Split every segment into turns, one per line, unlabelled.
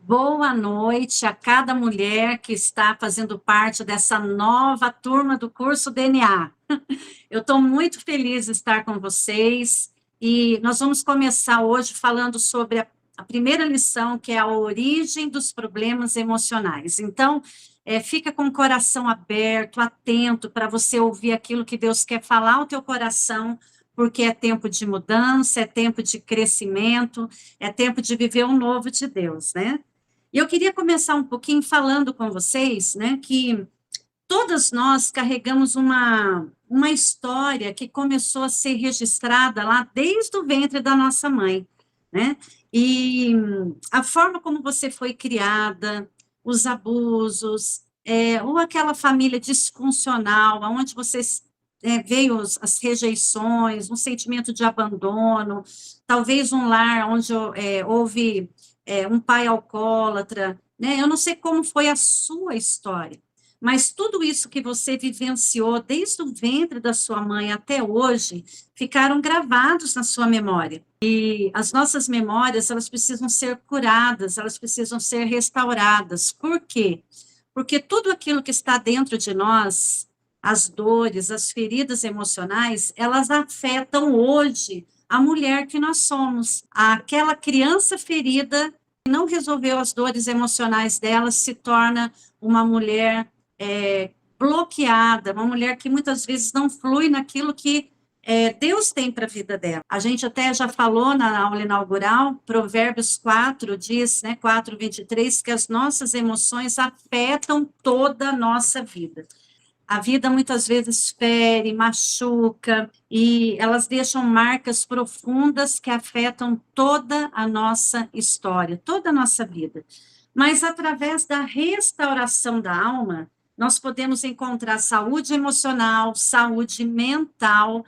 Boa noite a cada mulher que está fazendo parte dessa nova turma do curso DNA. Eu estou muito feliz de estar com vocês e nós vamos começar hoje falando sobre a primeira lição, que é a origem dos problemas emocionais. Então, fica com o coração aberto, atento para você ouvir aquilo que Deus quer falar ao teu coração, porque é tempo de mudança, é tempo de crescimento, é tempo de viver o novo de Deus, né? E eu queria começar um pouquinho falando com vocês, né, que todas nós carregamos uma história que começou a ser registrada lá desde o ventre da nossa mãe, né? E a forma como você foi criada, os abusos, ou aquela família disfuncional, onde você veio as rejeições, um sentimento de abandono, talvez um lar onde houve um pai alcoólatra, né? Eu não sei como foi a sua história, mas tudo isso que você vivenciou desde o ventre da sua mãe até hoje ficaram gravados na sua memória. E as nossas memórias, elas precisam ser curadas, elas precisam ser restauradas. Por quê? Porque tudo aquilo que está dentro de nós, as dores, as feridas emocionais, elas afetam hoje a mulher que nós somos. Aquela criança ferida que não resolveu as dores emocionais dela se torna uma mulher bloqueada, uma mulher que muitas vezes não flui naquilo que Deus tem para a vida dela. A gente até já falou na aula inaugural, Provérbios 4 diz, né, 4:23, que as nossas emoções afetam toda a nossa vida. A vida muitas vezes fere, machuca, e elas deixam marcas profundas que afetam toda a nossa história, toda a nossa vida. Mas através da restauração da alma, nós podemos encontrar saúde emocional, saúde mental,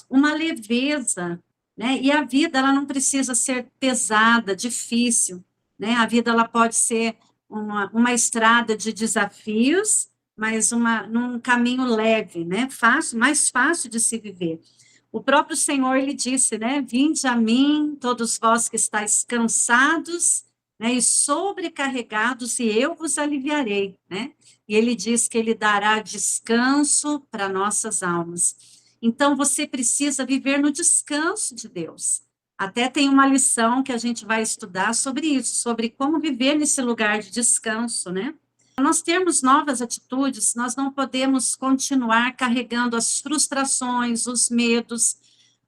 uma leveza, né? E a vida, ela não precisa ser pesada, difícil, né? A vida, ela pode ser uma estrada de desafios, mas num caminho leve, né? Fácil, mais fácil de se viver. O próprio Senhor, ele disse, né? Vinde a mim, todos vós que estáis cansados, né, e sobrecarregados, e eu vos aliviarei, né? E ele diz que ele dará descanso para nossas almas. Então, você precisa viver no descanso de Deus. Até tem uma lição que a gente vai estudar sobre isso, sobre como viver nesse lugar de descanso, né? Para nós termos novas atitudes, nós não podemos continuar carregando as frustrações, os medos,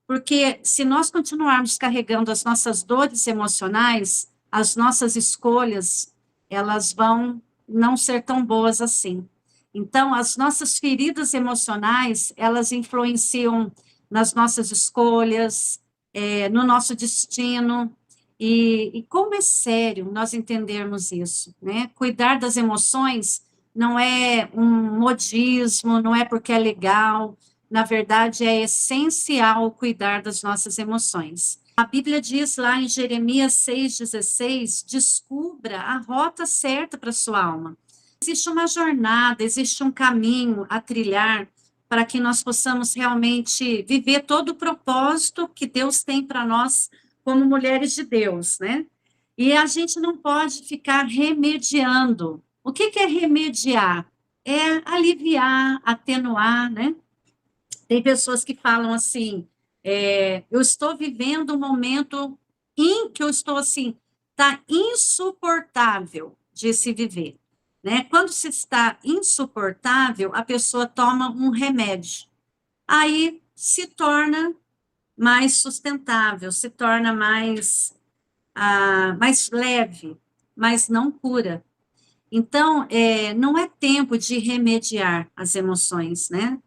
porque se nós continuarmos carregando as nossas dores emocionais, as nossas escolhas, elas vão não ser tão boas assim. Então, as nossas feridas emocionais, elas influenciam nas nossas escolhas, no nosso destino, e como é sério nós entendermos isso, né? Cuidar das emoções não é um modismo, não é porque é legal, na verdade é essencial cuidar das nossas emoções. A Bíblia diz lá em Jeremias 6,16, descubra a rota certa para a sua alma. Existe uma jornada, existe um caminho a trilhar para que nós possamos realmente viver todo o propósito que Deus tem para nós como mulheres de Deus, né? E a gente não pode ficar remediando. O que é remediar? É aliviar, atenuar, né? Tem pessoas que falam assim, eu estou vivendo um momento em que eu estou assim, tá insuportável de se viver, né? Quando se está insuportável, a pessoa toma um remédio. Aí se torna mais sustentável, se torna mais leve, mas não cura. Então, não é tempo de remediar as emoções, né?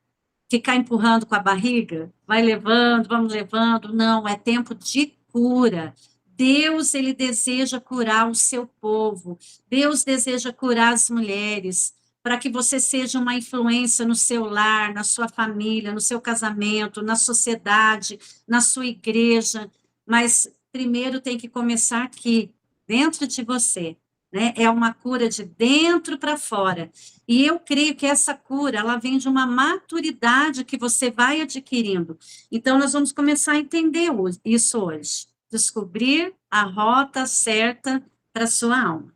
Ficar empurrando com a barriga, vai levando, vamos levando, não, é tempo de cura. Deus, ele deseja curar o seu povo, Deus deseja curar as mulheres, para que você seja uma influência no seu lar, na sua família, no seu casamento, na sociedade, na sua igreja, mas primeiro tem que começar aqui, dentro de você, né? É uma cura de dentro para fora. E eu creio que essa cura, ela vem de uma maturidade que você vai adquirindo. Então, nós vamos começar a entender isso hoje. Descobrir a rota certa para a sua alma,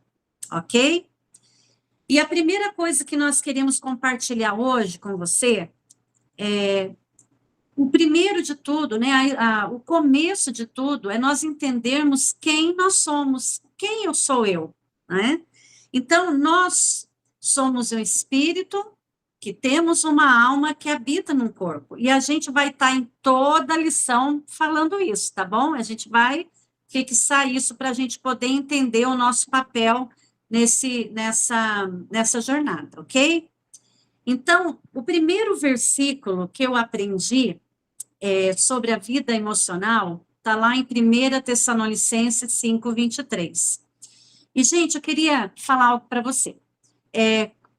ok? E a primeira coisa que nós queremos compartilhar hoje com você é o primeiro de tudo, né, o começo de tudo é nós entendermos quem nós somos, quem eu sou eu, né? Então, nós somos um espírito que temos uma alma que habita num corpo, e a gente vai estar em toda a lição falando isso, tá bom? A gente vai fixar isso para a gente poder entender o nosso papel nessa jornada, ok? Então, o primeiro versículo que eu aprendi sobre a vida emocional, está lá em 1 Tessalonicenses 5:23. E, gente, eu queria falar algo para você.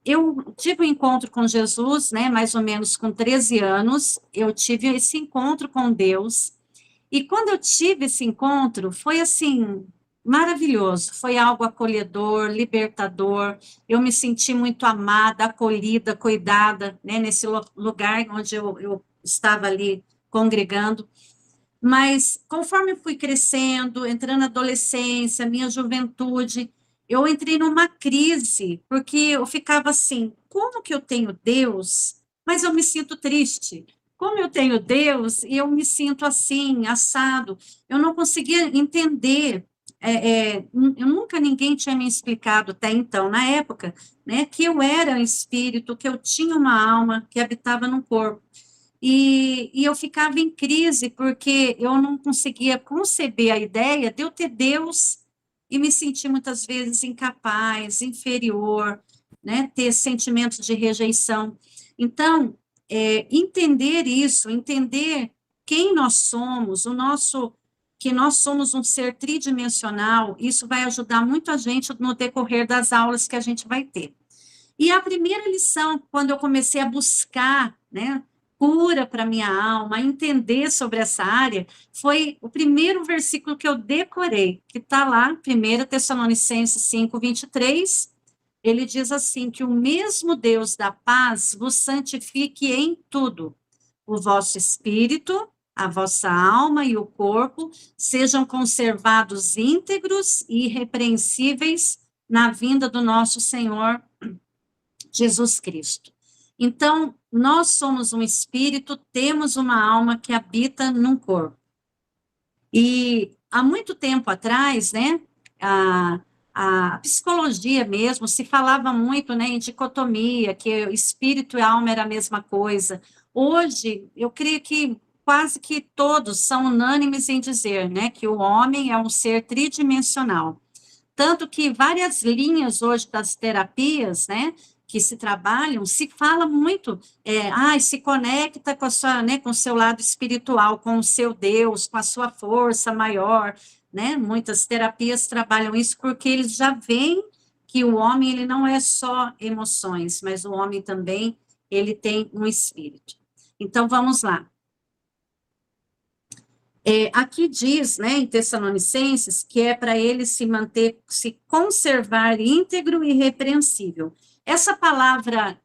Eu tive um encontro com Jesus, né, mais ou menos com 13 anos, eu tive esse encontro com Deus, e quando eu tive esse encontro, foi assim, maravilhoso, foi algo acolhedor, libertador, eu me senti muito amada, acolhida, cuidada, né, nesse lugar onde eu estava ali congregando, mas conforme eu fui crescendo, entrando na adolescência, minha juventude, eu entrei numa crise, porque eu ficava assim, como que eu tenho Deus, mas eu me sinto triste? Como eu tenho Deus e eu me sinto assim, assado? Eu não conseguia entender, eu nunca ninguém tinha me explicado até então, na época, né, que eu era um espírito, que eu tinha uma alma que habitava no corpo. E eu ficava em crise, porque eu não conseguia conceber a ideia de eu ter Deus e me sentir muitas vezes incapaz, inferior, né, ter sentimentos de rejeição. Então, entender isso, entender quem nós somos, que nós somos um ser tridimensional, isso vai ajudar muito a gente no decorrer das aulas que a gente vai ter. E a primeira lição, quando eu comecei a buscar, né, cura para minha alma, entender sobre essa área, foi o primeiro versículo que eu decorei, que está lá, 1 Tessalonicenses 5:23, ele diz assim, que o mesmo Deus da paz vos santifique em tudo, o vosso espírito, a vossa alma e o corpo sejam conservados íntegros e irrepreensíveis na vinda do nosso Senhor Jesus Cristo. Então, nós somos um espírito, temos uma alma que habita num corpo. E há muito tempo atrás, né, a psicologia mesmo, se falava muito, né, em dicotomia, que o espírito e a alma era a mesma coisa. Hoje, eu creio que quase que todos são unânimes em dizer, né, que o homem é um ser tridimensional. Tanto que várias linhas hoje das terapias, né, que se trabalham, se fala muito, se conecta com a sua, né, com o seu lado espiritual, com o seu Deus, com a sua força maior, né, muitas terapias trabalham isso porque eles já veem que o homem, ele não é só emoções, mas o homem também, ele tem um espírito. Então, vamos lá. Aqui diz, né, em Tessalonicenses, que é para ele se conservar íntegro e irrepreensível. Essa palavra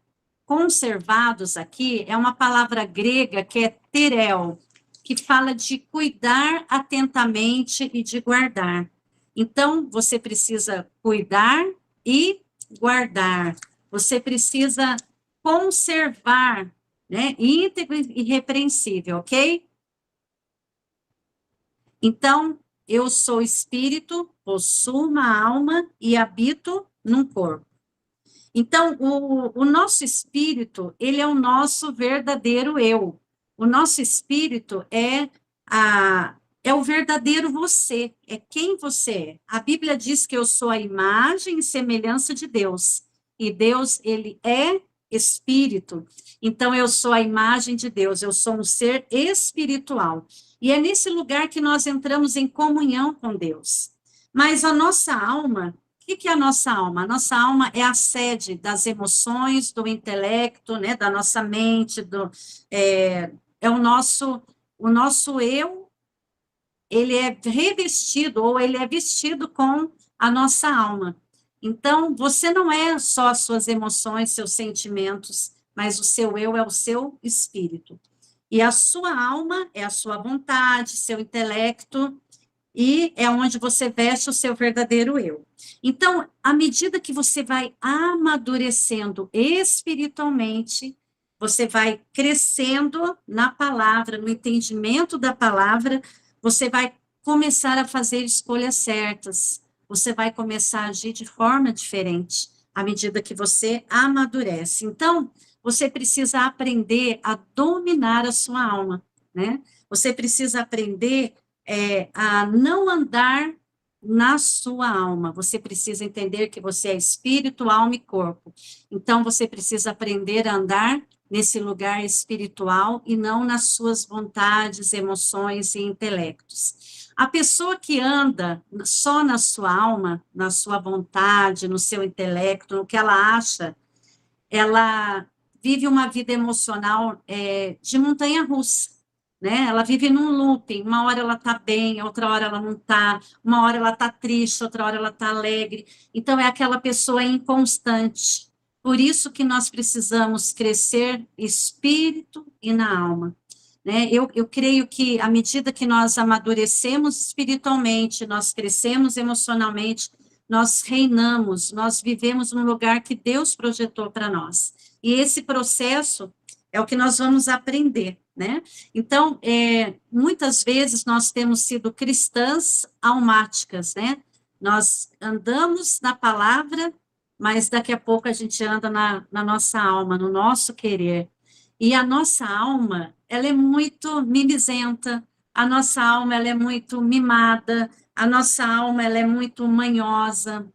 conservados aqui é uma palavra grega que é terel, que fala de cuidar atentamente e de guardar. Então, você precisa cuidar e guardar. Você precisa conservar, né, íntegro e irrepreensível, ok? Então, eu sou espírito, possuo uma alma e habito num corpo. Então, o nosso espírito, ele é o nosso verdadeiro eu. O nosso espírito é o verdadeiro você, é quem você é. A Bíblia diz que eu sou a imagem e semelhança de Deus. E Deus, ele é espírito. Então, eu sou a imagem de Deus, eu sou um ser espiritual. E é nesse lugar que nós entramos em comunhão com Deus. Mas a nossa alma, o que é a nossa alma? A nossa alma é a sede das emoções, do intelecto, né, da nossa mente, o nosso eu, ele é revestido, ou ele é vestido com a nossa alma. Então, você não é só as suas emoções, seus sentimentos, mas o seu eu é o seu espírito. E a sua alma é a sua vontade, seu intelecto, e é onde você veste o seu verdadeiro eu. Então, à medida que você vai amadurecendo espiritualmente, você vai crescendo na palavra, no entendimento da palavra, você vai começar a fazer escolhas certas, você vai começar a agir de forma diferente, à medida que você amadurece. Então, você precisa aprender a dominar a sua alma, né? Você precisa aprender a não andar na sua alma. Você precisa entender que você é espírito, alma e corpo. Então, você precisa aprender a andar nesse lugar espiritual e não nas suas vontades, emoções e intelectos. A pessoa que anda só na sua alma, na sua vontade, no seu intelecto, no que ela acha, ela vive uma vida emocional de montanha-russa, né? Ela vive num looping, uma hora ela está bem, outra hora ela não está, uma hora ela está triste, outra hora ela está alegre. Então, é aquela pessoa inconstante. Por isso que nós precisamos crescer espírito e na alma. Né? Eu creio que, à medida que nós amadurecemos espiritualmente, nós crescemos emocionalmente, nós reinamos, nós vivemos no lugar que Deus projetou para nós. E esse processo é o que nós vamos aprender, né? Então, muitas vezes nós temos sido cristãs almáticas, né? Nós andamos na palavra, mas daqui a pouco a gente anda na nossa alma, no nosso querer. E a nossa alma, ela é muito mimizenta, a nossa alma, ela é muito mimada, a nossa alma, ela é muito manhosa.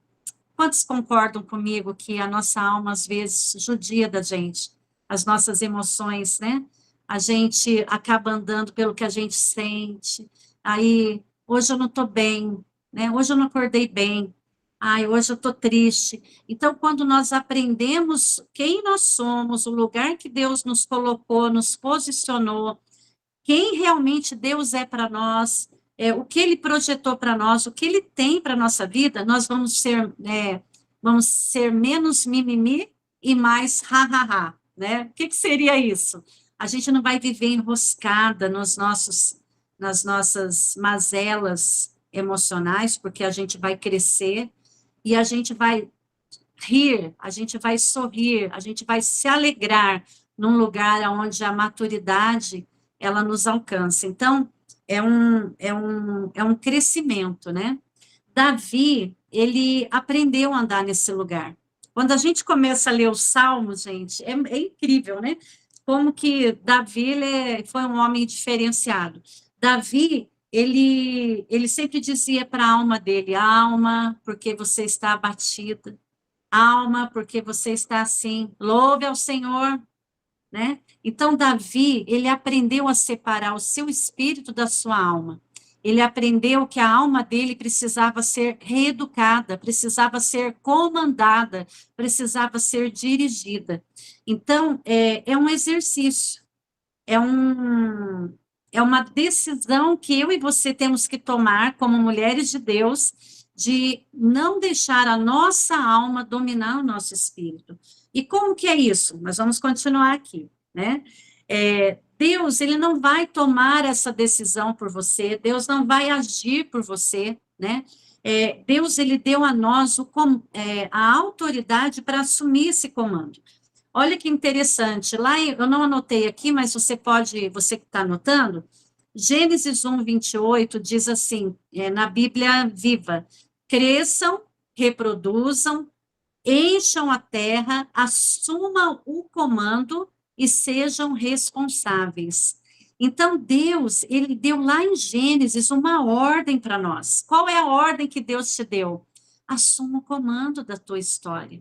Quantos concordam comigo que a nossa alma, às vezes, judia da gente? As nossas emoções, né? A gente acaba andando pelo que a gente sente. Aí, hoje eu não estou bem, né? Hoje eu não acordei bem. Ai, hoje eu estou triste. Então, quando nós aprendemos quem nós somos, o lugar que Deus nos colocou, nos posicionou, quem realmente Deus é para nós, o que Ele projetou para nós, o que Ele tem para a nossa vida, nós vamos ser menos mimimi e mais ha-ha-ha, né? O que seria isso? A gente não vai viver enroscada nas nossas mazelas emocionais, porque a gente vai crescer e a gente vai rir, a gente vai sorrir, a gente vai se alegrar num lugar onde a maturidade ela nos alcança. Então, é um crescimento, né? Davi, ele aprendeu a andar nesse lugar. Quando a gente começa a ler os Salmos, gente, é incrível, né? Como que Davi foi um homem diferenciado. Davi, ele sempre dizia para a alma dele, alma, porque você está abatida, alma, porque você está assim, louve ao Senhor, né? Então, Davi, ele aprendeu a separar o seu espírito da sua alma. Ele aprendeu que a alma dele precisava ser reeducada, precisava ser comandada, precisava ser dirigida. Então, é um exercício, é, um, é uma decisão que eu e você temos que tomar como mulheres de Deus, de não deixar a nossa alma dominar o nosso espírito. E como que é isso? Nós vamos continuar aqui, né? Deus, ele não vai tomar essa decisão por você, Deus não vai agir por você, né? Deus, ele deu a nós a autoridade para assumir esse comando. Olha que interessante, eu não anotei aqui, mas você que está anotando, Gênesis 1, 28 diz assim, na Bíblia Viva, cresçam, reproduzam, encham a terra, assumam o comando e sejam responsáveis. Então, Deus, ele deu lá em Gênesis uma ordem para nós. Qual é a ordem que Deus te deu? Assuma o comando da tua história.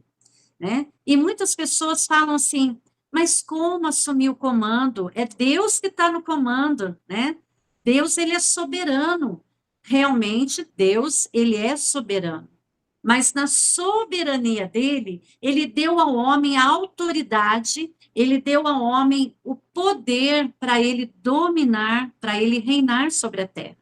Né? E muitas pessoas falam assim, mas como assumir o comando? É Deus que está no comando, né? Deus, ele é soberano. Realmente, Deus, ele é soberano. Mas na soberania dele, ele deu ao homem a autoridade, ele deu ao homem o poder para ele dominar, para ele reinar sobre a terra.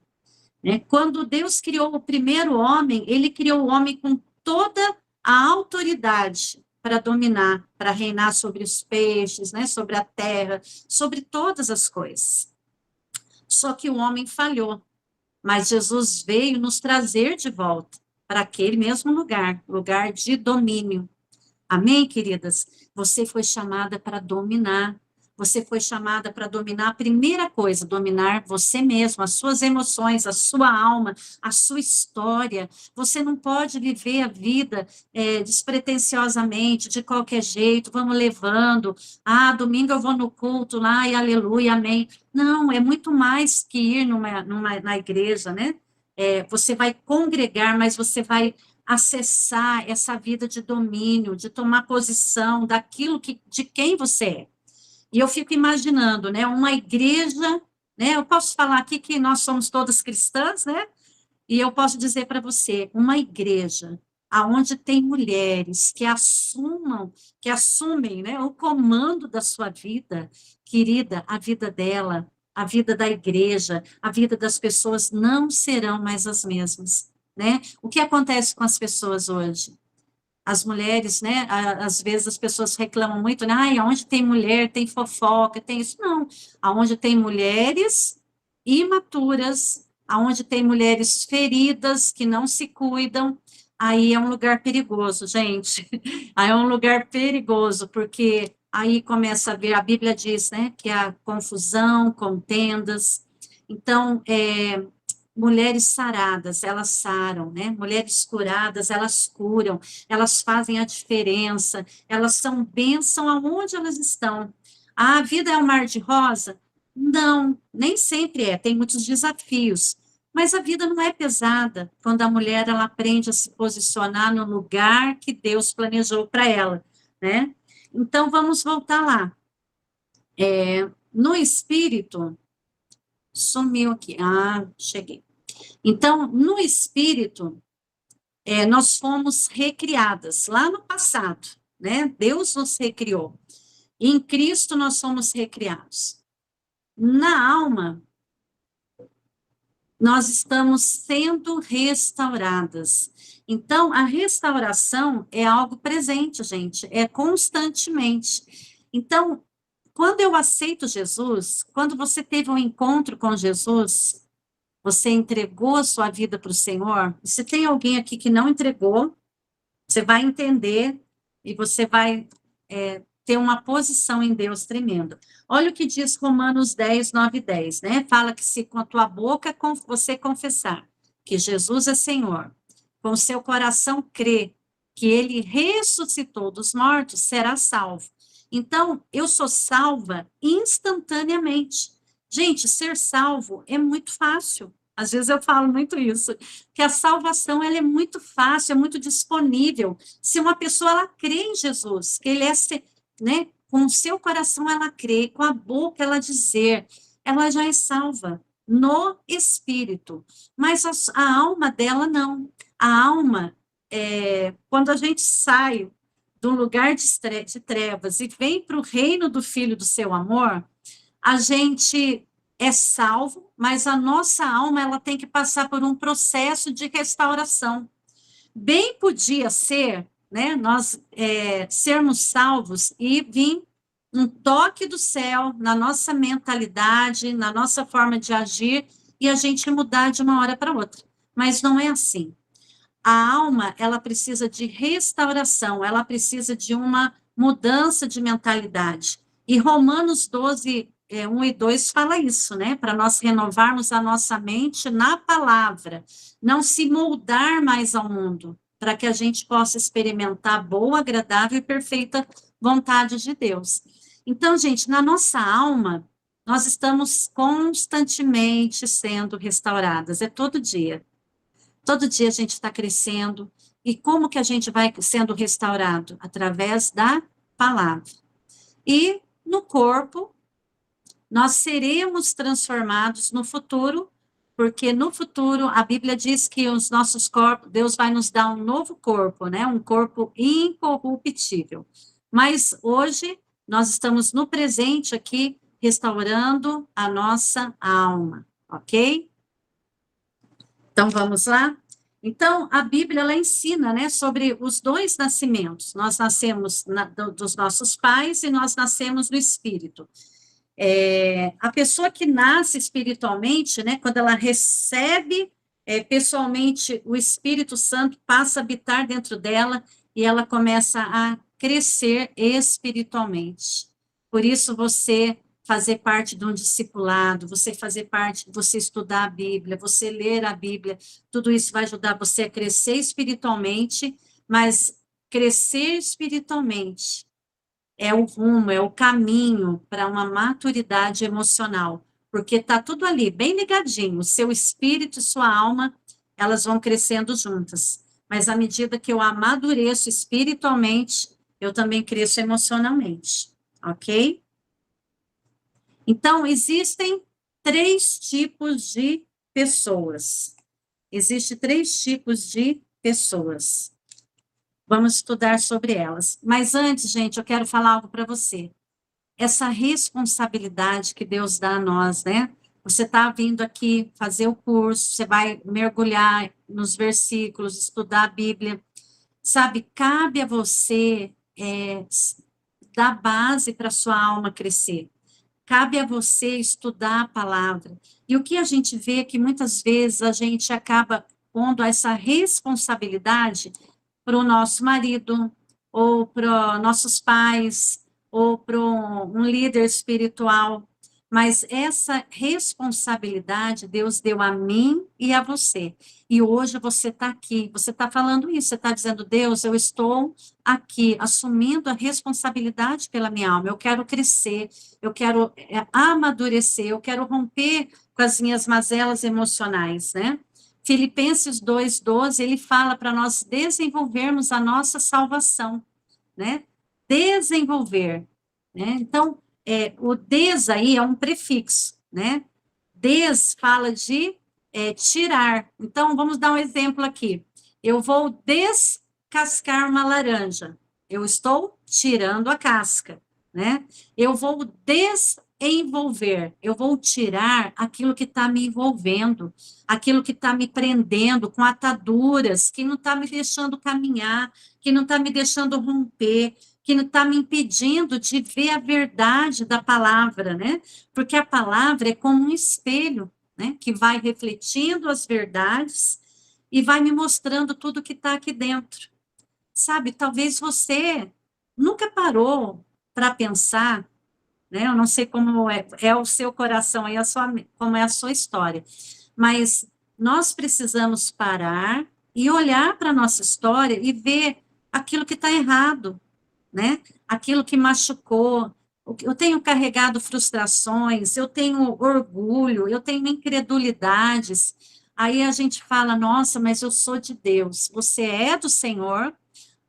Né? Quando Deus criou o primeiro homem, ele criou o homem com toda a autoridade para dominar, para reinar sobre os peixes, né, sobre a terra, sobre todas as coisas. Só que o homem falhou. mas Jesus veio nos trazer de volta para aquele mesmo lugar, lugar de domínio. Amém, queridas? Você foi chamada para dominar. Você foi chamada para dominar a primeira coisa, dominar você mesmo, as suas emoções, a sua alma, a sua história. Você não pode viver a vida despretensiosamente, de qualquer jeito, vamos levando. Ah, domingo eu vou no culto lá e aleluia, amém. Não, é muito mais que ir na igreja, né? Você vai congregar, mas você vai acessar essa vida de domínio, de tomar posição daquilo de quem você é. E eu fico imaginando, né, uma igreja, né, eu posso falar aqui que nós somos todas cristãs, né, e eu posso dizer para você, uma igreja aonde tem mulheres que assumem, né, o comando da sua vida, querida, a vida dela, a vida da igreja, a vida das pessoas não serão mais as mesmas, né? O que acontece com as pessoas hoje? As mulheres, né, às vezes as pessoas reclamam muito, né, ai, aonde tem mulher, tem fofoca, tem isso, não, aonde tem mulheres imaturas, aonde tem mulheres feridas, que não se cuidam, aí é um lugar perigoso, gente, aí é um lugar perigoso, porque aí começa a ver, a Bíblia diz, né, que há confusão, contendas, então, mulheres saradas, elas saram, né? Mulheres curadas, elas curam, elas fazem a diferença, elas são bênção aonde elas estão. A vida é um mar de rosa? Não, nem sempre é, tem muitos desafios. Mas a vida não é pesada quando a mulher ela aprende a se posicionar no lugar que Deus planejou para ela, né? Então vamos voltar lá. No espírito, sumiu aqui. Ah, cheguei. Então, no espírito, nós fomos recriadas lá no passado, né? Deus nos recriou. Em Cristo nós somos recriados. Na alma, nós estamos sendo restauradas. Então, a restauração é algo presente, gente, é constantemente. Então, quando eu aceito Jesus, quando você teve um encontro com Jesus, você entregou a sua vida para o Senhor? Se tem alguém aqui que não entregou, você vai entender e você vai ter uma posição em Deus tremenda. Olha o que diz Romanos 10, 9 e 10, né? Fala que se com a tua boca você confessar que Jesus é Senhor, com o seu coração crer que ele ressuscitou dos mortos, será salvo. Então, eu sou salva instantaneamente. Gente, ser salvo é muito fácil. Às vezes eu falo muito isso, que a salvação ela é muito fácil, é muito disponível. Se uma pessoa ela crê em Jesus, que ele é, né, com o seu coração ela crê, com a boca ela dizer, ela já é salva no espírito. Mas a alma dela não. A alma, quando a gente sai do lugar de trevas e vem para o reino do Filho do seu amor, a gente é salvo, mas a nossa alma ela tem que passar por um processo de restauração. Bem podia ser, né, nós sermos salvos e vir um toque do céu na nossa mentalidade, na nossa forma de agir, e a gente mudar de uma hora para outra. Mas não é assim. A alma, ela precisa de restauração, ela precisa de uma mudança de mentalidade. E Romanos 12, 1 e 2 fala isso, né? Para nós renovarmos a nossa mente na palavra, não se moldar mais ao mundo, para que a gente possa experimentar a boa, agradável e perfeita vontade de Deus. Então, gente, na nossa alma, nós estamos constantemente sendo restauradas, é todo dia. Todo dia a gente está crescendo. E como que a gente vai sendo restaurado? Através da palavra. E no corpo, nós seremos transformados no futuro, porque no futuro a Bíblia diz que os nossos corpos, Deus vai nos dar um novo corpo, né? Um corpo incorruptível. Mas hoje nós estamos no presente aqui restaurando a nossa alma, ok? Então, vamos lá? Então, a Bíblia, ela ensina, né, sobre os dois nascimentos. Nós nascemos dos nossos pais e nós nascemos do Espírito. A pessoa que nasce espiritualmente, né, quando ela recebe pessoalmente o Espírito Santo, passa a habitar dentro dela e ela começa a crescer espiritualmente. Por isso, você fazer parte de um discipulado, você fazer parte, você estudar a Bíblia, você ler a Bíblia, tudo isso vai ajudar você a crescer espiritualmente, mas crescer espiritualmente é o rumo, é o caminho para uma maturidade emocional, porque está tudo ali, bem ligadinho, o seu espírito e sua alma, elas vão crescendo juntas. Mas à medida que eu amadureço espiritualmente, eu também cresço emocionalmente, ok? Então, existem três tipos de pessoas. Existem três tipos de pessoas. Vamos estudar sobre elas. Mas antes, gente, eu quero falar algo para você. Essa responsabilidade que Deus dá a nós, né? Você está vindo aqui fazer o curso, você vai mergulhar nos versículos, estudar a Bíblia. Sabe, cabe a você dar base para a sua alma crescer. Cabe a você estudar a palavra. E o que a gente vê é que muitas vezes a gente acaba pondo essa responsabilidade para o nosso marido, ou para nossos pais, ou para um líder espiritual. Mas essa responsabilidade Deus deu a mim e a você. E hoje você está aqui, você está falando isso, você está dizendo, Deus, eu estou aqui assumindo a responsabilidade pela minha alma, eu quero crescer, eu quero amadurecer, eu quero romper com as minhas mazelas emocionais, né? Filipenses 2:12, ele fala para nós desenvolvermos a nossa salvação, né? Desenvolver, né? Então, o des aí é um prefixo, né? Des fala de tirar. Então, vamos dar um exemplo aqui. Eu vou descascar uma laranja. Eu estou tirando a casca, né? Eu vou desenvolver. Eu vou tirar aquilo que está me envolvendo, aquilo que está me prendendo com ataduras, que não está me deixando caminhar, que não está me deixando romper, que não está me impedindo de ver a verdade da palavra, né? Porque a palavra é como um espelho, né? Que vai refletindo as verdades e vai me mostrando tudo que está aqui dentro. Sabe, talvez você nunca parou para pensar, né? Eu não sei como é o seu coração, aí como é a sua história, mas nós precisamos parar e olhar para a nossa história e ver aquilo que está errado, né? Aquilo que machucou. Eu tenho carregado frustrações, eu tenho orgulho, eu tenho incredulidades. Aí a gente fala, nossa, mas eu sou de Deus. Você é do Senhor,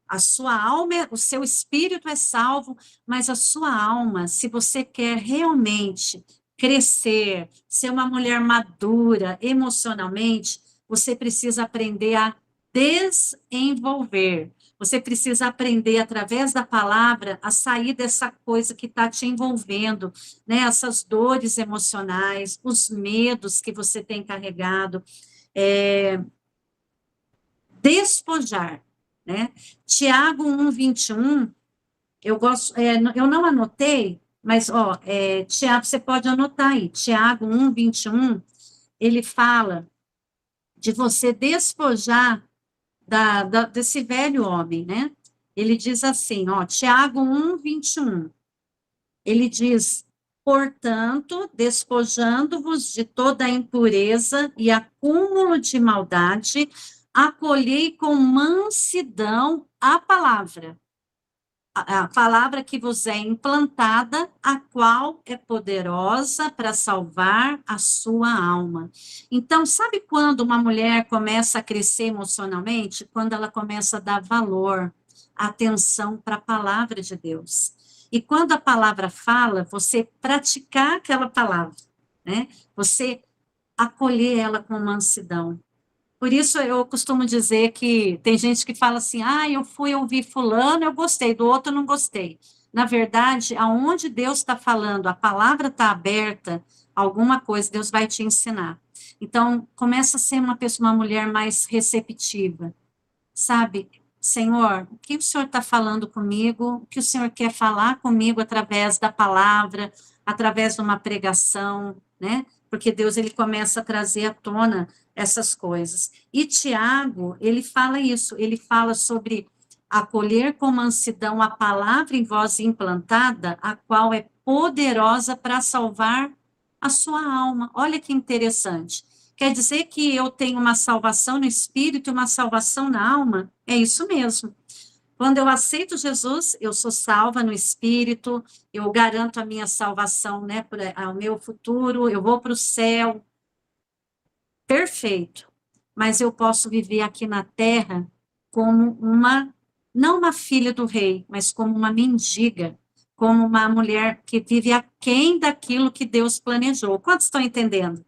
a sua alma, o seu espírito é salvo, mas a sua alma, se você quer realmente crescer, ser uma mulher madura emocionalmente, você precisa aprender a desenvolver. Você precisa aprender, através da palavra, a sair dessa coisa que está te envolvendo, né? Essas dores emocionais, os medos que você tem carregado. Despojar, né? Tiago 1:21, eu gosto, eu não anotei, mas, ó, Tiago, você pode anotar aí, Tiago 1:21, ele fala de você despojar desse velho homem, né? Ele diz assim, ó, Tiago 1:21, ele diz, portanto, despojando-vos de toda a impureza e acúmulo de maldade, acolhei com mansidão a palavra que vos é implantada, a qual é poderosa para salvar a sua alma. Então, sabe quando uma mulher começa a crescer emocionalmente? Quando ela começa a dar valor, atenção para a palavra de Deus. E quando a palavra fala, você praticar aquela palavra, né? Você acolher ela com mansidão. Por isso eu costumo dizer que tem gente que fala assim, eu fui ouvir fulano, eu gostei, do outro eu não gostei. Na verdade, aonde Deus está falando, a palavra está aberta, alguma coisa Deus vai te ensinar. Então, começa a ser uma mulher mais receptiva, sabe? Senhor, o que o Senhor está falando comigo? O que o Senhor quer falar comigo através da palavra, através de uma pregação, né? Porque Deus, ele começa a trazer à tona essas coisas. E Tiago, ele fala isso, ele fala sobre acolher com mansidão a palavra em voz implantada, a qual é poderosa para salvar a sua alma. Olha que interessante. Quer dizer que eu tenho uma salvação no espírito e uma salvação na alma? É isso mesmo. Quando eu aceito Jesus, eu sou salva no espírito, eu garanto a minha salvação, né, ao meu futuro, eu vou para o céu. Perfeito. Mas eu posso viver aqui na terra como não uma filha do rei, mas como uma mendiga, como uma mulher que vive aquém daquilo que Deus planejou. Quantos estão entendendo?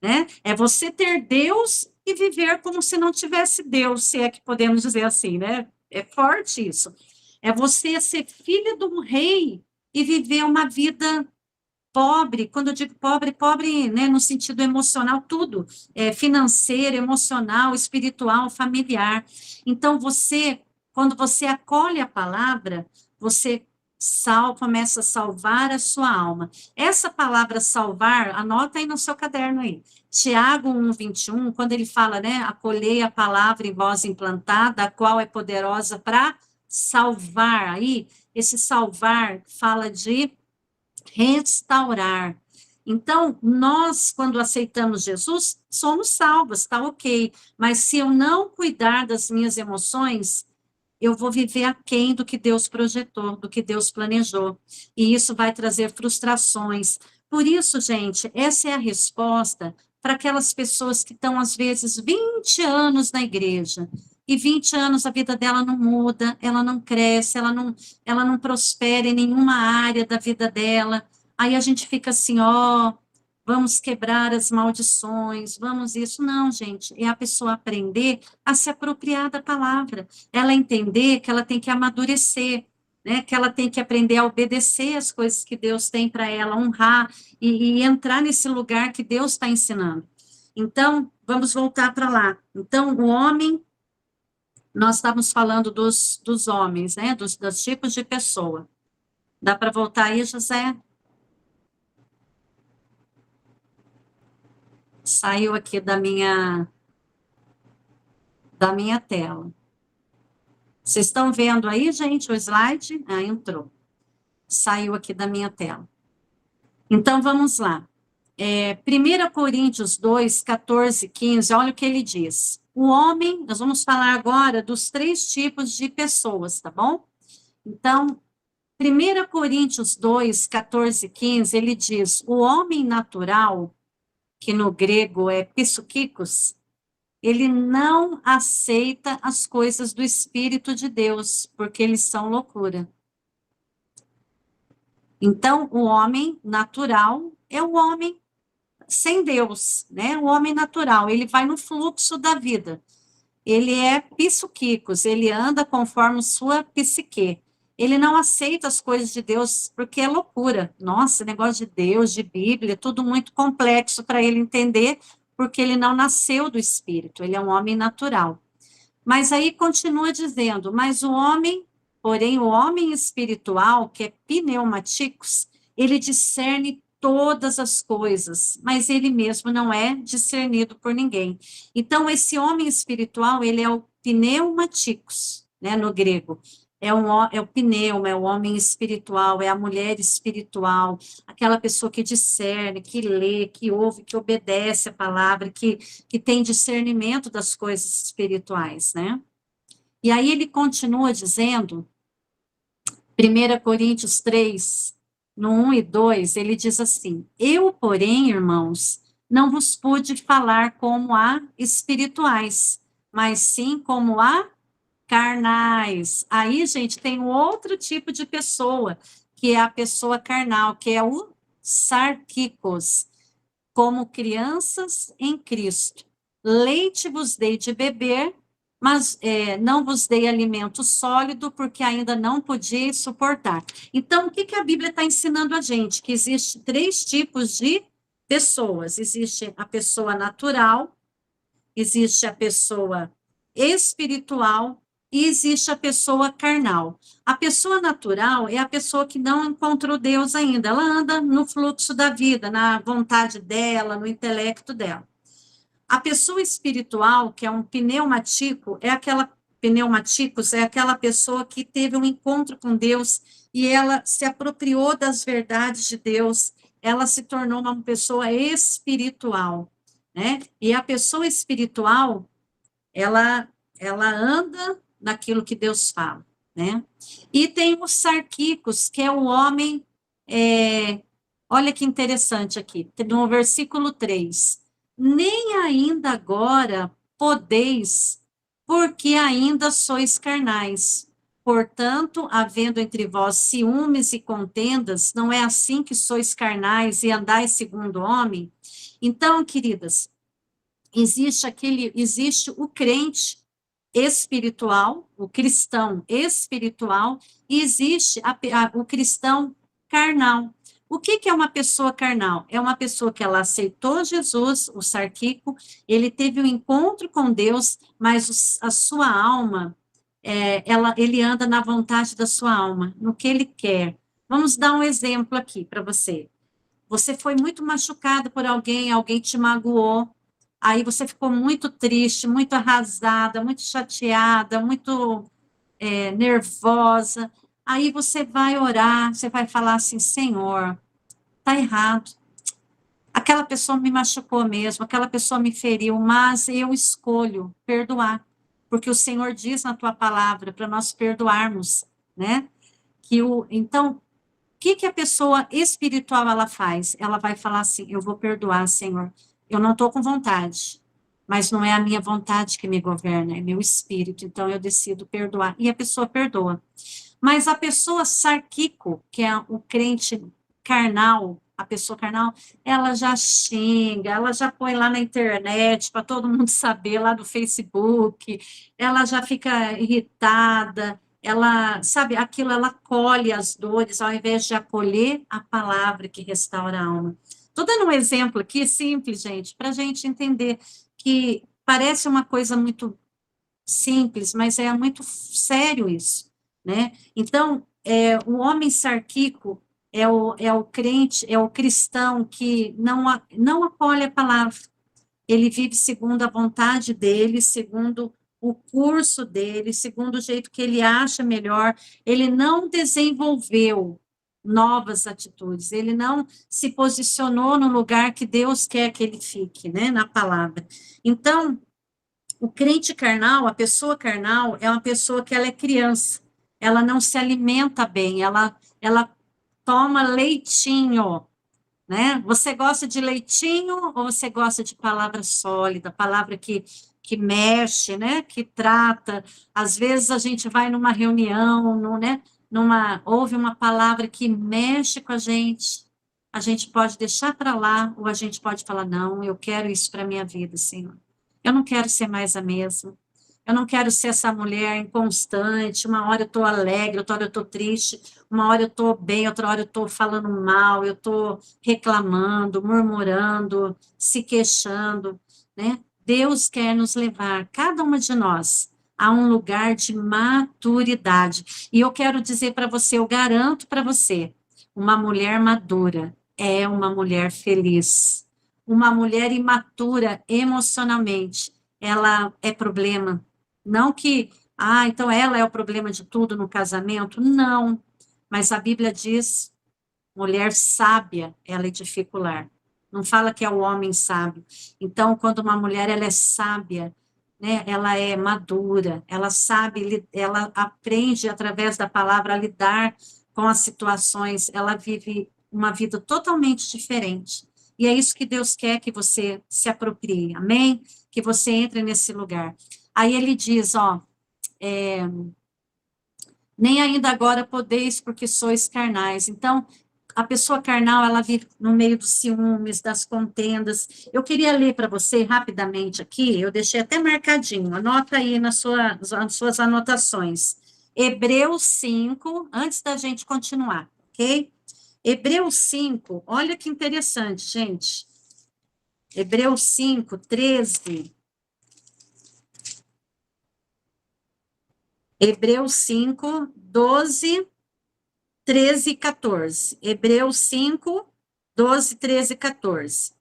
Né? É você ter Deus e viver como se não tivesse Deus, se é que podemos dizer assim, né? É forte isso. É você ser filha de um rei e viver uma vida pobre. Quando eu digo pobre, pobre, né, no sentido emocional, tudo, financeiro, emocional, espiritual, familiar. Então, quando você acolhe a palavra, você começa a salvar a sua alma. Essa palavra salvar, anota aí no seu caderno aí. Tiago 1:21, quando ele fala, né, acolhei a palavra em voz implantada, a qual é poderosa para salvar. Aí, esse salvar fala de restaurar. Então, nós, quando aceitamos Jesus, somos salvos, tá ok. Mas se eu não cuidar das minhas emoções, eu vou viver aquém do que Deus projetou, do que Deus planejou. E isso vai trazer frustrações. Por isso, gente, essa é a resposta para aquelas pessoas que estão, às vezes, 20 anos na igreja, e 20 anos a vida dela não muda, ela não cresce, ela não prospera em nenhuma área da vida dela. Aí a gente fica assim, ó, vamos quebrar as maldições, vamos isso. Não, gente, é a pessoa aprender a se apropriar da palavra, ela entender que ela tem que amadurecer, né, que ela tem que aprender a obedecer as coisas que Deus tem para ela, honrar e entrar nesse lugar que Deus está ensinando. Então, vamos voltar para lá. Então, o homem, nós estávamos falando dos homens, né, dos tipos de pessoa. Dá para voltar aí, José? Saiu aqui da minha tela. Vocês estão vendo aí, gente, o slide? Ah, entrou. Saiu aqui da minha tela. Então, vamos lá. 1 Coríntios 2, 14, 15, olha o que ele diz. O homem, nós vamos falar agora dos 3 tipos de pessoas, tá bom? Então, 1 Coríntios 2, 14, 15, ele diz, o homem natural, que no grego é psuquikos, ele não aceita as coisas do Espírito de Deus, porque eles são loucura. Então, o homem natural é o homem sem Deus, né? O homem natural, ele vai no fluxo da vida. Ele é psuquicos, ele anda conforme sua psique. Ele não aceita as coisas de Deus porque é loucura. Nossa, negócio de Deus, de Bíblia, tudo muito complexo para ele entender, porque ele não nasceu do Espírito, ele é um homem natural. Mas aí continua dizendo, mas porém, o homem espiritual, que é pneumáticos, ele discerne todas as coisas, mas ele mesmo não é discernido por ninguém. Então, esse homem espiritual, ele é o pneumáticos, né, no grego. É o pneuma, é o homem espiritual, é a mulher espiritual, aquela pessoa que discerne, que lê, que ouve, que obedece a palavra, que tem discernimento das coisas espirituais, né? E aí ele continua dizendo, 1 Coríntios 3, no 1 e 2, ele diz assim, eu, porém, irmãos, não vos pude falar como a espirituais, mas sim como a carnais. Aí, gente, tem um outro tipo de pessoa, que é a pessoa carnal, que é o sarquicos, como crianças em Cristo. Leite vos dei de beber, mas não vos dei alimento sólido, porque ainda não podíeis suportar. Então, o que a Bíblia está ensinando a gente? Que existe 3 tipos de pessoas. Existe a pessoa natural, existe a pessoa espiritual e existe a pessoa carnal. A pessoa natural é a pessoa que não encontrou Deus ainda, ela anda no fluxo da vida, na vontade dela, no intelecto dela. A pessoa espiritual, que é um pneumaticos é aquela pessoa que teve um encontro com Deus e ela se apropriou das verdades de Deus, ela se tornou uma pessoa espiritual, né? E a pessoa espiritual, ela anda naquilo que Deus fala, né? E tem os sarquicos, que é o homem, olha que interessante aqui, no versículo 3, nem ainda agora podeis, porque ainda sois carnais. Portanto, havendo entre vós ciúmes e contendas, não é assim que sois carnais e andais segundo o homem? Então, queridas, existe o crente espiritual, o cristão espiritual, e existe o cristão carnal. O que é uma pessoa carnal? É uma pessoa que ela aceitou Jesus, o sarquico, ele teve um encontro com Deus, mas a sua alma, ele anda na vontade da sua alma, no que ele quer. Vamos dar um exemplo aqui para você. Você foi muito machucado por alguém, alguém te magoou, aí você ficou muito triste, muito arrasada, muito chateada, muito nervosa. Aí você vai orar, você vai falar assim: Senhor, tá errado. Aquela pessoa me machucou mesmo, aquela pessoa me feriu, mas eu escolho perdoar, porque o Senhor diz na tua palavra para nós perdoarmos, né? Então, o que a pessoa espiritual ela faz? Ela vai falar assim: eu vou perdoar, Senhor. Eu não estou com vontade, mas não é a minha vontade que me governa, é meu espírito. Então eu decido perdoar. E a pessoa perdoa. Mas a pessoa sarquico, que é o crente carnal, a pessoa carnal, ela já xinga, ela já põe lá na internet para todo mundo saber, lá do Facebook, ela já fica irritada, ela, sabe, aquilo, ela colhe as dores, ao invés de acolher a palavra que restaura a alma. Estou dando um exemplo aqui, simples, gente, para a gente entender que parece uma coisa muito simples, mas é muito sério isso, né? Então, o homem sarquico é o crente, é o cristão que não acolhe a palavra, ele vive segundo a vontade dele, segundo o curso dele, segundo o jeito que ele acha melhor, ele não desenvolveu novas atitudes, ele não se posicionou no lugar que Deus quer que ele fique, né, na palavra. Então, o crente carnal, a pessoa carnal, é uma pessoa que ela é criança, ela não se alimenta bem, ela toma leitinho, né? Você gosta de leitinho ou você gosta de palavra sólida, palavra que mexe, né? Que trata. Às vezes a gente vai numa reunião, né? Ouve uma palavra que mexe com a gente pode deixar para lá, ou a gente pode falar: não, eu quero isso para a minha vida, Senhor. Eu não quero ser mais a mesma. Eu não quero ser essa mulher inconstante. Uma hora eu estou alegre, outra hora eu estou triste. Uma hora eu estou bem, outra hora eu estou falando mal, eu estou reclamando, murmurando, se queixando, né? Deus quer nos levar, cada uma de nós, a um lugar de maturidade. E eu quero dizer para você, eu garanto para você, uma mulher madura é uma mulher feliz. Uma mulher imatura emocionalmente, ela é problema. Não que, então ela é o problema de tudo no casamento. Não. Mas a Bíblia diz, mulher sábia, ela edifica o lar. Não fala que é o homem sábio. Então, quando uma mulher ela é sábia, né, ela é madura, ela sabe, ela aprende através da palavra a lidar com as situações, ela vive uma vida totalmente diferente. E é isso que Deus quer que você se aproprie, amém? Que você entre nesse lugar. Aí ele diz, nem ainda agora podeis, porque sois carnais. Então, a pessoa carnal, ela vive no meio dos ciúmes, das contendas. Eu queria ler para você rapidamente aqui, eu deixei até marcadinho, anota aí nas suas anotações. Hebreus 5, antes da gente continuar, ok? Hebreus 5, olha que interessante, gente. Hebreus 5, 13. Hebreus 5, 12, 13 e 14. Hebreus 5, 12, 13 e 14.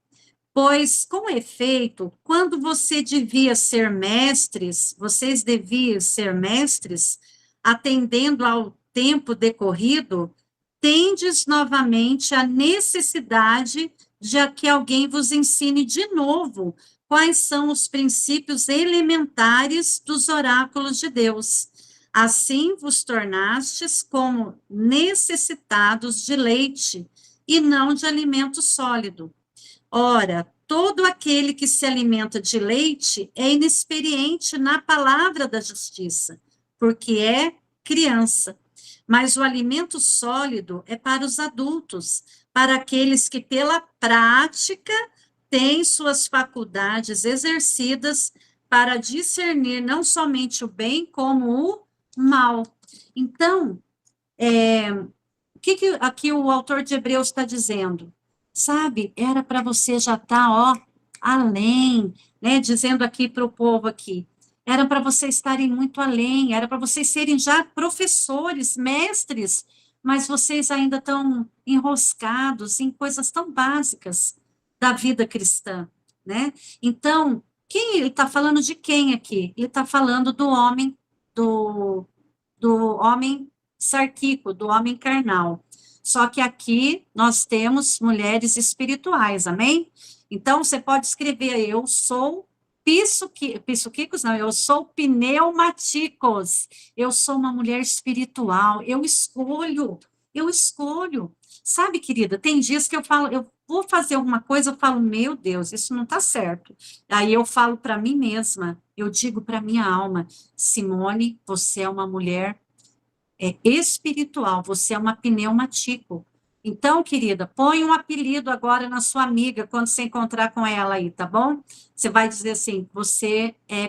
Pois, com efeito, quando você devia ser mestres, vocês deviam ser mestres, atendendo ao tempo decorrido, tendes novamente a necessidade de que alguém vos ensine de novo quais são os princípios elementares dos oráculos de Deus. Assim vos tornastes como necessitados de leite e não de alimento sólido. Ora, todo aquele que se alimenta de leite é inexperiente na palavra da justiça, porque é criança. Mas o alimento sólido é para os adultos, para aqueles que, pela prática, têm suas faculdades exercidas para discernir não somente o bem, como o mal. Então, o que aqui o autor de Hebreus está dizendo? Sabe, era para você já estar, ó, além, né, dizendo aqui para o povo aqui, era para vocês estarem muito além, era para vocês serem já professores, mestres, mas vocês ainda estão enroscados em coisas tão básicas da vida cristã, né? Então, quem ele está falando de quem aqui? Ele está falando do homem, do, do homem sarquico, do homem carnal. Só que aqui nós temos mulheres espirituais, amém? Então, você pode escrever, eu sou pisuquicos, não, eu sou pneumáticos, eu sou uma mulher espiritual, eu escolho. Sabe, querida, tem dias que eu falo, eu vou fazer alguma coisa, eu falo, meu Deus, isso não está certo. Aí eu falo para mim mesma, eu digo para minha alma, Simone, você é uma mulher espiritual, você é uma pneumatico. Então, querida, põe um apelido agora na sua amiga quando você encontrar com ela aí, tá bom? Você vai dizer assim, você é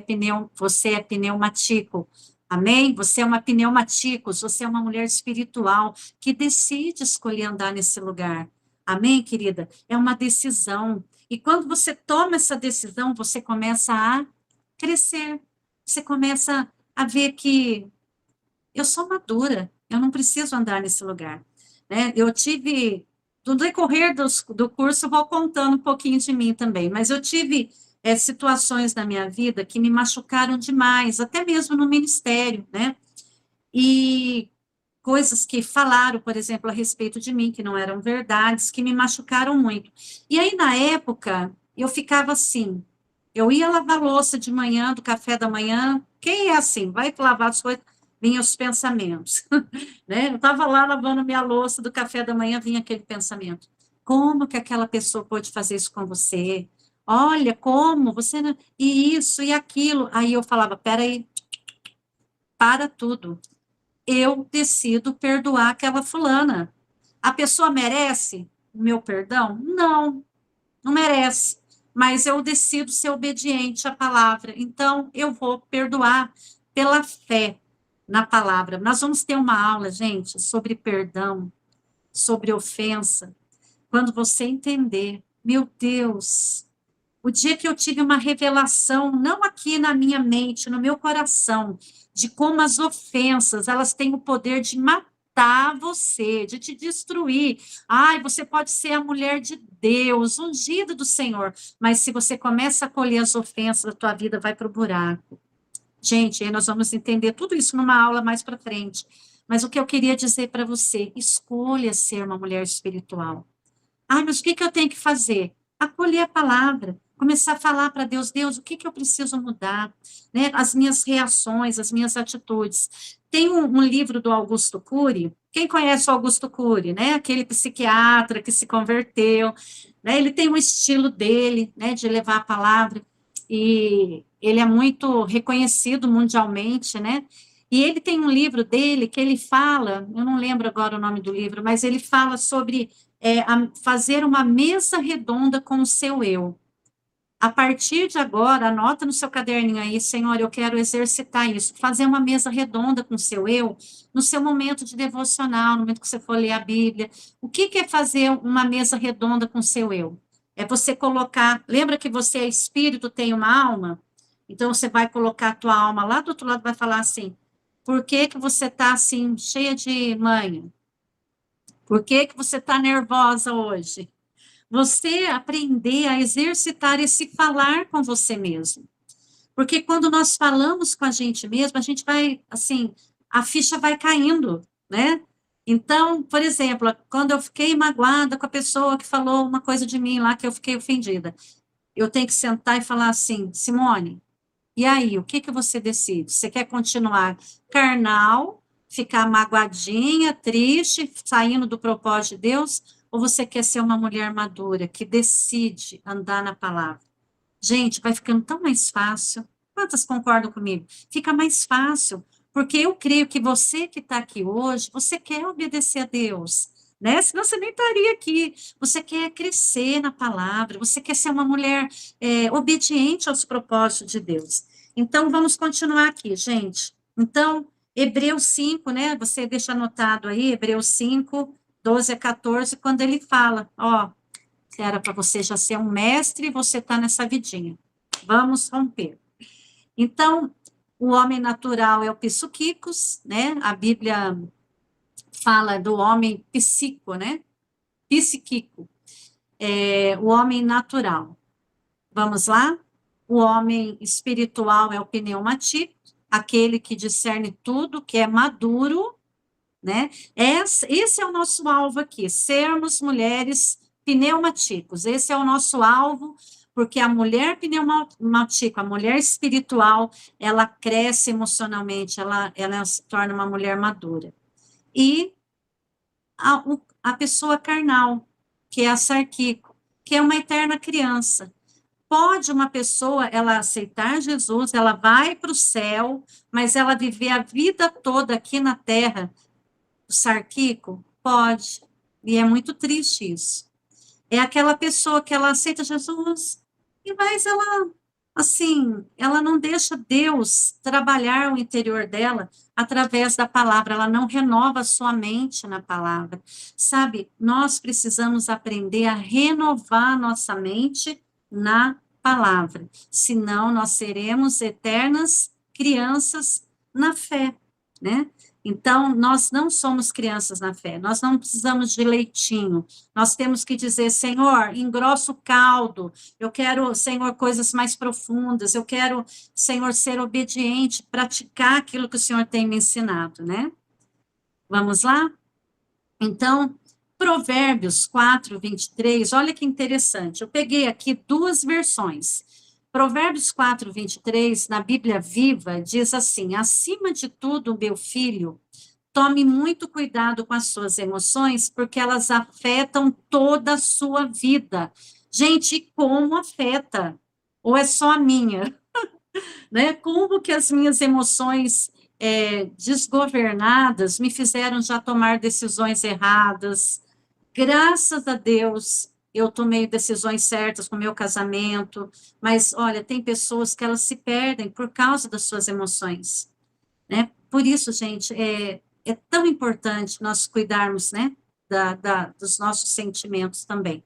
pneumatico. Amém? Você é uma pneumaticos, você é uma mulher espiritual que decide escolher andar nesse lugar. Amém, querida? É uma decisão. E quando você toma essa decisão, você começa a crescer. Você começa a ver que eu sou madura, eu não preciso andar nesse lugar, né? Eu tive, no decorrer do curso, eu vou contando um pouquinho de mim também, mas eu tive situações na minha vida que me machucaram demais, até mesmo no ministério, né? E coisas que falaram, por exemplo, a respeito de mim, que não eram verdades, que me machucaram muito. E aí, na época, eu ficava assim, eu ia lavar louça de manhã, do café da manhã, quem é assim? Vai lavar as coisas, vinham os pensamentos, né? Eu estava lá lavando minha louça do café da manhã, vinha aquele pensamento, como que aquela pessoa pode fazer isso com você? Olha, como, você não... E isso, e aquilo. Aí eu falava, peraí, para tudo, eu decido perdoar aquela fulana. A pessoa merece o meu perdão? Não, não merece. Mas eu decido ser obediente à palavra. Então, eu vou perdoar pela fé na palavra. Nós vamos ter uma aula, gente, sobre perdão, sobre ofensa. Quando você entender, meu Deus, o dia que eu tive uma revelação, não aqui na minha mente, no meu coração, de como as ofensas, elas têm o poder de matar você, de te destruir. Ai, você pode ser a mulher de Deus, ungida do Senhor, mas se você começa a colher as ofensas, a tua vida vai para o buraco. Gente, aí nós vamos entender tudo isso numa aula mais para frente. Mas o que eu queria dizer para você, escolha ser uma mulher espiritual. Ah, mas o que eu tenho que fazer? Acolher a palavra, começar a falar para Deus, Deus, o que eu preciso mudar? Né? As minhas reações, as minhas atitudes. Tem um livro do Augusto Cury, quem conhece o Augusto Cury, né? Aquele psiquiatra que se converteu, né? Ele tem um estilo dele, né, de levar a palavra, e ele é muito reconhecido mundialmente, né? E ele tem um livro dele que ele fala, eu não lembro agora o nome do livro, mas ele fala sobre fazer uma mesa redonda com o seu eu. A partir de agora, anota no seu caderninho aí, Senhor, eu quero exercitar isso, fazer uma mesa redonda com o seu eu, no seu momento de devocional, no momento que você for ler a Bíblia. O que é fazer uma mesa redonda com o seu eu? É você colocar, lembra que você é espírito, tem uma alma? Então, você vai colocar a tua alma lá do outro lado, vai falar assim, Por que que você está assim, cheia de manha? Por que que você está nervosa hoje? Você aprender a exercitar esse falar com você mesmo. Porque quando nós falamos com a gente mesmo, a gente vai, assim, a ficha vai caindo, né? Então, por exemplo, quando eu fiquei magoada com a pessoa que falou uma coisa de mim lá, que eu fiquei ofendida, eu tenho que sentar e falar assim, Simone, e aí, o que que você decide? Você quer continuar carnal, ficar magoadinha, triste, saindo do propósito de Deus, ou você quer ser uma mulher madura, que decide andar na palavra? Gente, vai ficando tão mais fácil. Quantas concordam comigo? Fica mais fácil, porque eu creio que você que está aqui hoje, você quer obedecer a Deus, né? Senão você nem estaria aqui. Você quer crescer na palavra, você quer ser uma mulher obediente aos propósitos de Deus. Então, vamos continuar aqui, gente. Então, Hebreus 5, né? Você deixa anotado aí, Hebreus 5, 12 a 14, quando ele fala, ó, que era para você já ser um mestre e você está nessa vidinha. Vamos romper. Então, o homem natural é o psiquicos, né? A Bíblia fala do homem psíquico, né? Psíquico. O homem natural. Vamos lá? O homem espiritual é o pneumático, aquele que discerne tudo, que é maduro, né? Esse é o nosso alvo aqui, sermos mulheres pneumáticos. Esse é o nosso alvo, porque a mulher pneumática, a mulher espiritual, ela cresce emocionalmente, ela se torna uma mulher madura. E a pessoa carnal, que é a sarquico, que é uma eterna criança. Pode uma pessoa, ela aceitar Jesus, ela vai para o céu, mas ela viver a vida toda aqui na terra, o sarquico? Pode. E é muito triste isso. É aquela pessoa que ela aceita Jesus, mas ela, assim, ela não deixa Deus trabalhar o interior dela através da palavra, ela não renova a sua mente na palavra. Sabe, nós precisamos aprender a renovar a nossa mente na palavra, senão nós seremos eternas crianças na fé, né? Então, nós não somos crianças na fé, nós não precisamos de leitinho, nós temos que dizer, Senhor, engrossa o caldo, eu quero, Senhor, coisas mais profundas, eu quero, Senhor, ser obediente, praticar aquilo que o Senhor tem me ensinado, né? Vamos lá? Então, Provérbios 4, 23, olha que interessante, eu peguei aqui duas versões. Provérbios 4, 23, na Bíblia Viva, diz assim, acima de tudo, meu filho, tome muito cuidado com as suas emoções, porque elas afetam toda a sua vida. Gente, como afeta? Ou é só a minha? Né? Como que as minhas emoções desgovernadas me fizeram já tomar decisões erradas? Graças a Deus, eu tomei decisões certas no meu casamento, mas, olha, tem pessoas que elas se perdem por causa das suas emoções, né? Por isso, gente, é tão importante nós cuidarmos, né, dos nossos sentimentos também,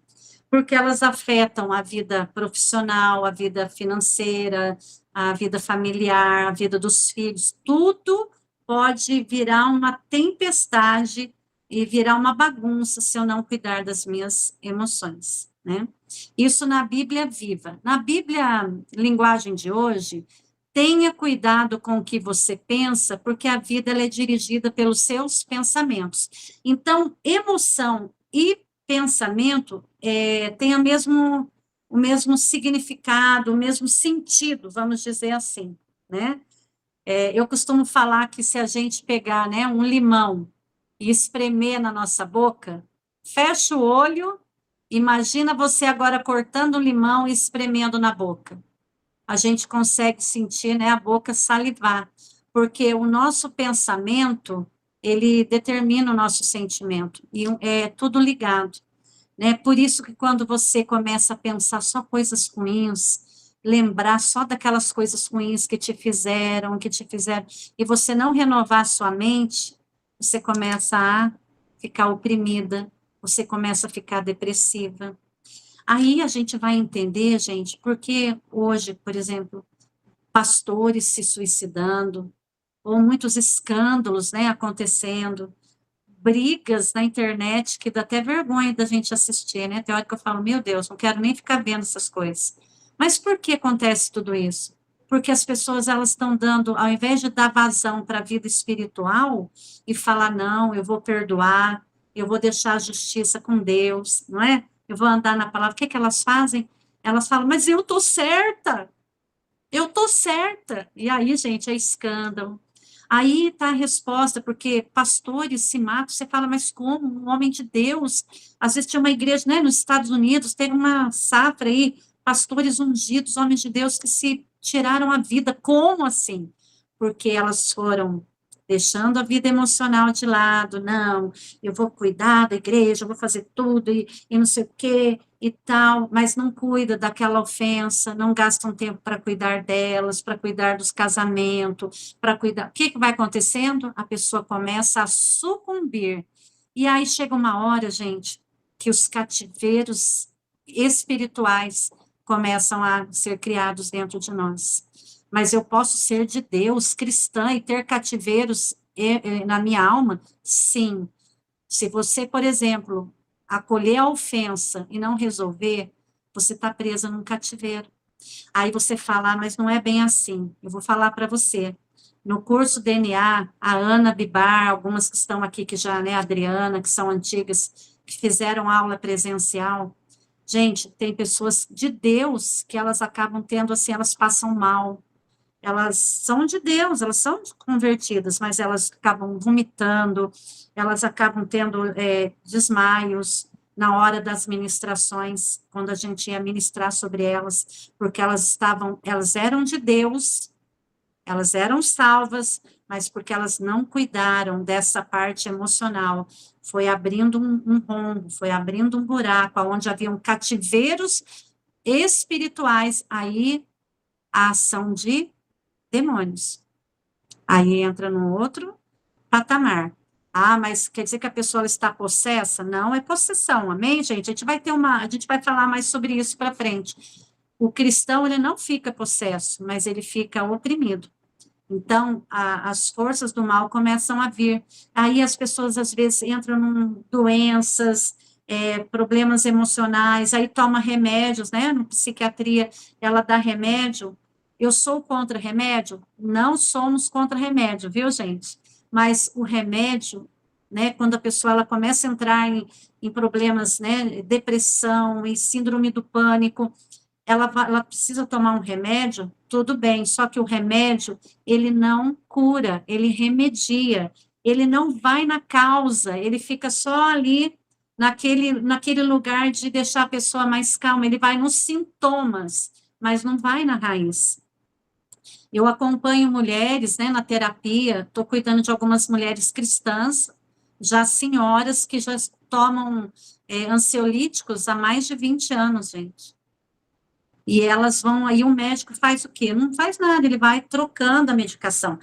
porque elas afetam a vida profissional, a vida financeira, a vida familiar, a vida dos filhos, tudo pode virar uma tempestade e virar uma bagunça se eu não cuidar das minhas emoções, né? Isso na Bíblia Viva. Na Bíblia Linguagem de hoje, tenha cuidado com o que você pensa, porque a vida ela é dirigida pelos seus pensamentos. Então, emoção e pensamento têm o mesmo significado, o mesmo sentido, vamos dizer assim, né? Eu costumo falar que se a gente pegar, né, um limão e espremer na nossa boca, fecha o olho, imagina você agora cortando o limão e espremendo na boca. A gente consegue sentir, né, a boca salivar, porque o nosso pensamento, ele determina o nosso sentimento, e é tudo ligado, né? Por isso que quando você começa a pensar só coisas ruins, lembrar só daquelas coisas ruins que te fizeram, e você não renovar a sua mente, você começa a ficar oprimida, você começa a ficar depressiva. Aí a gente vai entender, gente, porque hoje, por exemplo, pastores se suicidando, ou muitos escândalos, né, acontecendo, brigas na internet que dá até vergonha da gente assistir, né? Tem hora que eu falo, meu Deus, não quero nem ficar vendo essas coisas. Mas por que acontece tudo isso? Porque as pessoas, elas estão dando, ao invés de dar vazão para a vida espiritual e falar, não, eu vou perdoar, eu vou deixar a justiça com Deus, não é? Eu vou andar na palavra. O que que elas fazem? Elas falam, mas eu tô certa, eu tô certa. E aí, gente, é escândalo. Aí está a resposta, porque pastores se matam, você fala, mas como? Um homem de Deus, às vezes tinha uma igreja, né, nos Estados Unidos, teve uma safra aí, pastores ungidos, homens de Deus que se tiraram a vida, como assim? Porque elas foram deixando a vida emocional de lado, não, eu vou cuidar da igreja, eu vou fazer tudo, e não sei o quê, e tal, mas não cuida daquela ofensa, não gastam tempo para cuidar delas, para cuidar dos casamentos, para cuidar. O que, que vai acontecendo? A pessoa começa a sucumbir. E aí chega uma hora, gente, que os cativeiros espirituais começam a ser criados dentro de nós. Mas eu posso ser de Deus, cristã, e ter cativeiros na minha alma? Sim. Se você, por exemplo, acolher a ofensa e não resolver, você está presa num cativeiro. Aí você fala, mas não é bem assim. Eu vou falar para você. No curso DNA, a Ana Bibar, algumas que estão aqui, que já, né, a Adriana, que são antigas, que fizeram aula presencial. Gente, tem pessoas de Deus que elas acabam tendo, assim, elas passam mal. Elas são de Deus, elas são convertidas, mas elas acabam vomitando, elas acabam tendo desmaios na hora das ministrações, quando a gente ia ministrar sobre elas, porque elas eram de Deus, elas eram salvas, mas porque elas não cuidaram dessa parte emocional, foi abrindo um rombo, foi abrindo um buraco, onde haviam cativeiros espirituais, aí a ação de demônios. Aí entra no outro patamar. Ah, mas quer dizer que a pessoa está possessa? Não é possessão, amém, gente? A gente vai falar mais sobre isso para frente. O cristão, ele não fica possesso, mas ele fica oprimido. Então, as forças do mal começam a vir. Aí as pessoas, às vezes, entram em doenças, problemas emocionais, aí toma remédios, né? No psiquiatria, ela dá remédio. Eu sou contra remédio? Não somos contra remédio, viu, gente? Mas o remédio, né, quando a pessoa ela começa a entrar em problemas, né, depressão e síndrome do pânico, ela precisa tomar um remédio, tudo bem, só que o remédio, ele não cura, ele remedia, ele não vai na causa, ele fica só ali naquele lugar de deixar a pessoa mais calma, ele vai nos sintomas, mas não vai na raiz. Eu acompanho mulheres, né, na terapia, estou cuidando de algumas mulheres cristãs, já senhoras que já tomam ansiolíticos há mais de 20 anos, gente. E elas vão, aí o médico faz o quê? Não faz nada, ele vai trocando a medicação.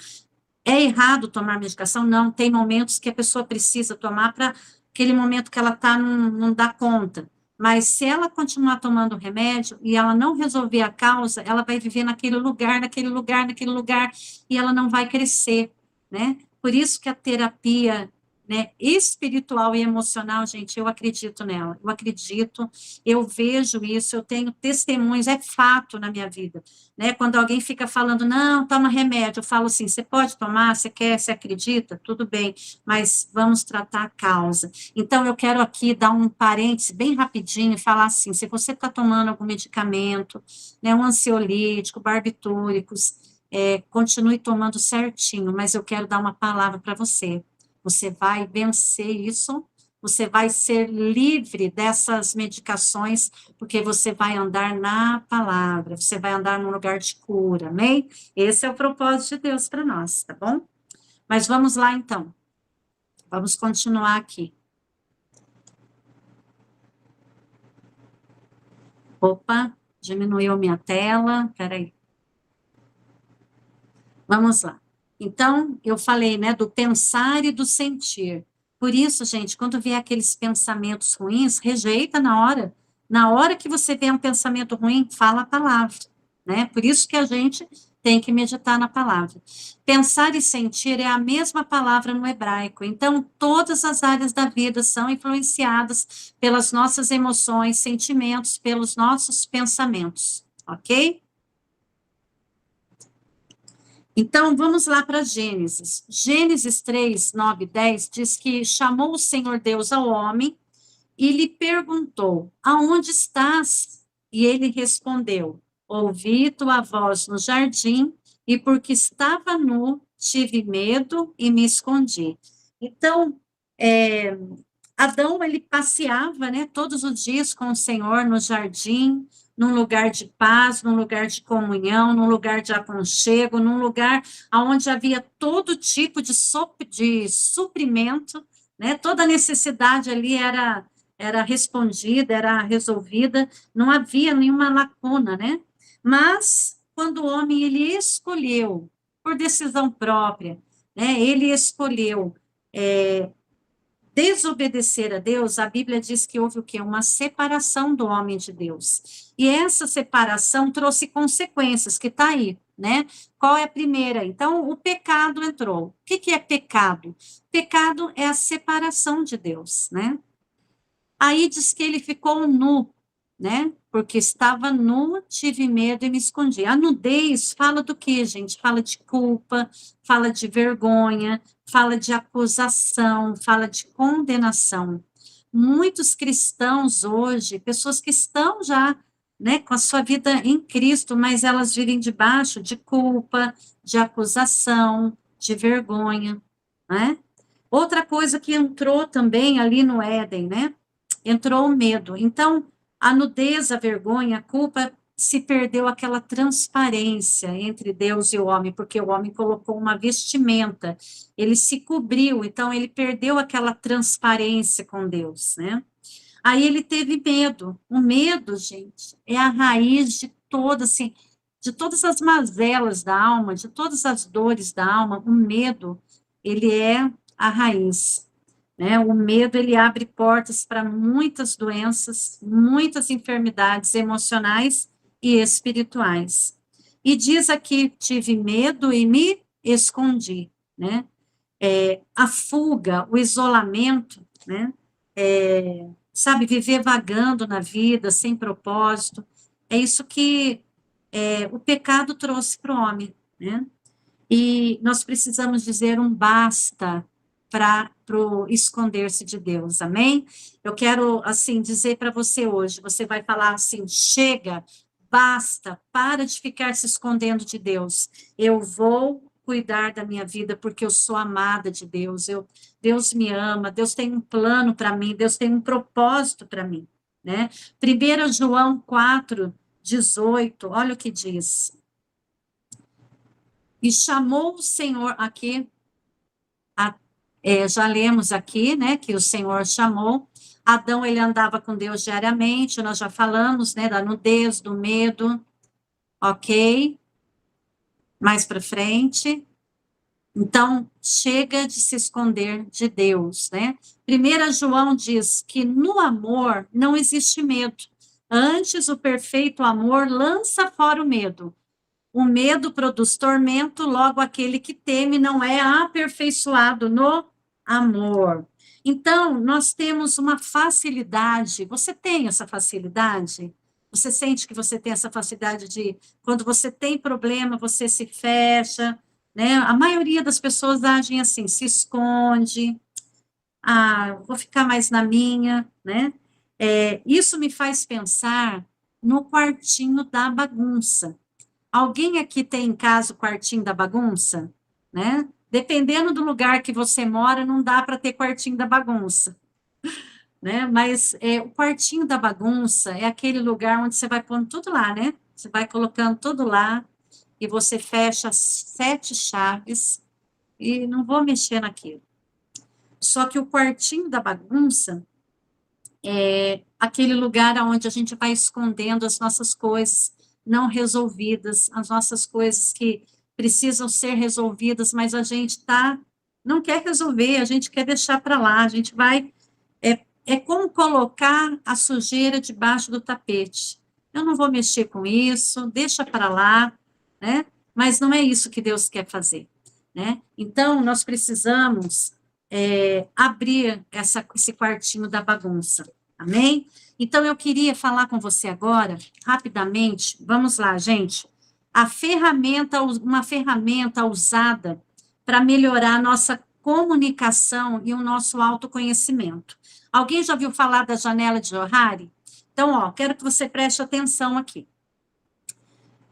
É errado tomar medicação? Não, tem momentos que a pessoa precisa tomar para aquele momento que ela está, não dá conta. Mas se ela continuar tomando remédio e ela não resolver a causa, ela vai viver naquele lugar, naquele lugar, naquele lugar, e ela não vai crescer, né? Por isso que a terapia, né, espiritual e emocional, gente, eu acredito nela, eu acredito, eu vejo isso, eu tenho testemunhos, é fato na minha vida, né, quando alguém fica falando, não, toma remédio, eu falo assim, você pode tomar, você quer, você acredita, tudo bem, mas vamos tratar a causa. Então, eu quero aqui dar um parêntese bem rapidinho, e falar assim, se você está tomando algum medicamento, né, um ansiolítico, barbitúricos, continue tomando certinho, mas eu quero dar uma palavra para você. Você vai vencer isso, você vai ser livre dessas medicações, porque você vai andar na palavra, você vai andar num lugar de cura, amém? Esse é o propósito de Deus para nós, tá bom? Mas vamos lá, então. Vamos continuar aqui. Opa, diminuiu minha tela, peraí. Vamos lá. Então, eu falei, né, do pensar e do sentir. Por isso, gente, quando vier aqueles pensamentos ruins, rejeita na hora. Na hora que você vê um pensamento ruim, fala a palavra, né? Por isso que a gente tem que meditar na palavra. Pensar e sentir é a mesma palavra no hebraico, então todas as áreas da vida são influenciadas pelas nossas emoções, sentimentos, pelos nossos pensamentos, ok? Então, vamos lá para Gênesis. Gênesis 3, 9 e 10 diz que chamou o Senhor Deus ao homem e lhe perguntou: aonde estás? E ele respondeu: ouvi tua voz no jardim, e porque estava nu, tive medo e me escondi. Então, é, Adão, ele passeava, né, todos os dias com o Senhor no jardim, num lugar de paz, num lugar de comunhão, num lugar de aconchego, num lugar onde havia todo tipo de suprimento, né, toda necessidade ali era respondida, era resolvida, não havia nenhuma lacuna, né? Mas, quando o homem, ele escolheu, por decisão própria, né, ele escolheu desobedecer a Deus, a Bíblia diz que houve o quê? Uma separação do homem de Deus. E essa separação trouxe consequências, que está aí, né? Qual é a primeira? Então, o pecado entrou. O que, que é pecado? Pecado é a separação de Deus, né? Aí diz que ele ficou nu, né? Porque estava nu, tive medo e me escondi. A nudez fala do quê, gente? Fala de culpa, fala de vergonha, fala de acusação, fala de condenação. Muitos cristãos hoje, pessoas que estão já, né, com a sua vida em Cristo, mas elas vivem debaixo de culpa, de acusação, de vergonha, né? Outra coisa que entrou também ali no Éden, né? Entrou o medo. Então, a nudez, a vergonha, a culpa, se perdeu aquela transparência entre Deus e o homem, porque o homem colocou uma vestimenta, ele se cobriu, então ele perdeu aquela transparência com Deus, né? Aí ele teve medo. O medo, gente, é a raiz de toda, assim, de todas as mazelas da alma, de todas as dores da alma. O medo, ele é a raiz, né? O medo, ele abre portas para muitas doenças, muitas enfermidades emocionais e espirituais. E diz aqui, tive medo e me escondi, né? A fuga, o isolamento, né? Sabe, viver vagando na vida, sem propósito, é isso que o pecado trouxe para o homem, né? E nós precisamos dizer um basta para o esconder-se de Deus, amém? Eu quero, assim, dizer para você hoje, você vai falar assim, chega, basta, para de ficar se escondendo de Deus, eu vou cuidar da minha vida, porque eu sou amada de Deus, Deus me ama, Deus tem um plano para mim, Deus tem um propósito para mim, né? 1 João 4, 18, olha o que diz, e chamou o Senhor, aqui, já lemos aqui, né, que o Senhor chamou, Adão, ele andava com Deus diariamente, nós já falamos, né, da nudez, do medo, ok? Mais para frente. Então, chega de se esconder de Deus, né? 1 João diz que no amor não existe medo. Antes, o perfeito amor lança fora o medo. O medo produz tormento, logo aquele que teme não é aperfeiçoado no amor. Então, nós temos uma facilidade. Você tem essa facilidade? Você sente que você tem essa facilidade de, quando você tem problema, você se fecha, né? A maioria das pessoas agem assim, se esconde. Ah, vou ficar mais na minha, né? Isso me faz pensar no quartinho da bagunça. Alguém aqui tem em casa o quartinho da bagunça? Né? Dependendo do lugar que você mora, não dá para ter quartinho da bagunça. Né? Mas o quartinho da bagunça é aquele lugar onde você vai pondo tudo lá, né? Você vai colocando tudo lá e você fecha as 7 chaves e não vou mexer naquilo. Só que o quartinho da bagunça é aquele lugar onde a gente vai escondendo as nossas coisas não resolvidas, as nossas coisas que precisam ser resolvidas, mas a gente não quer resolver, a gente quer deixar para lá, a gente vai, é como colocar a sujeira debaixo do tapete. Eu não vou mexer com isso, deixa para lá, né? mas não é isso que Deus quer fazer, né? Então, nós precisamos abrir esse quartinho da bagunça, amém? Então, eu queria falar com você agora, rapidamente, vamos lá, gente, uma ferramenta usada para melhorar a nossa comunicação e o nosso autoconhecimento. Alguém já ouviu falar da janela de Johari? Então, ó, quero que você preste atenção aqui.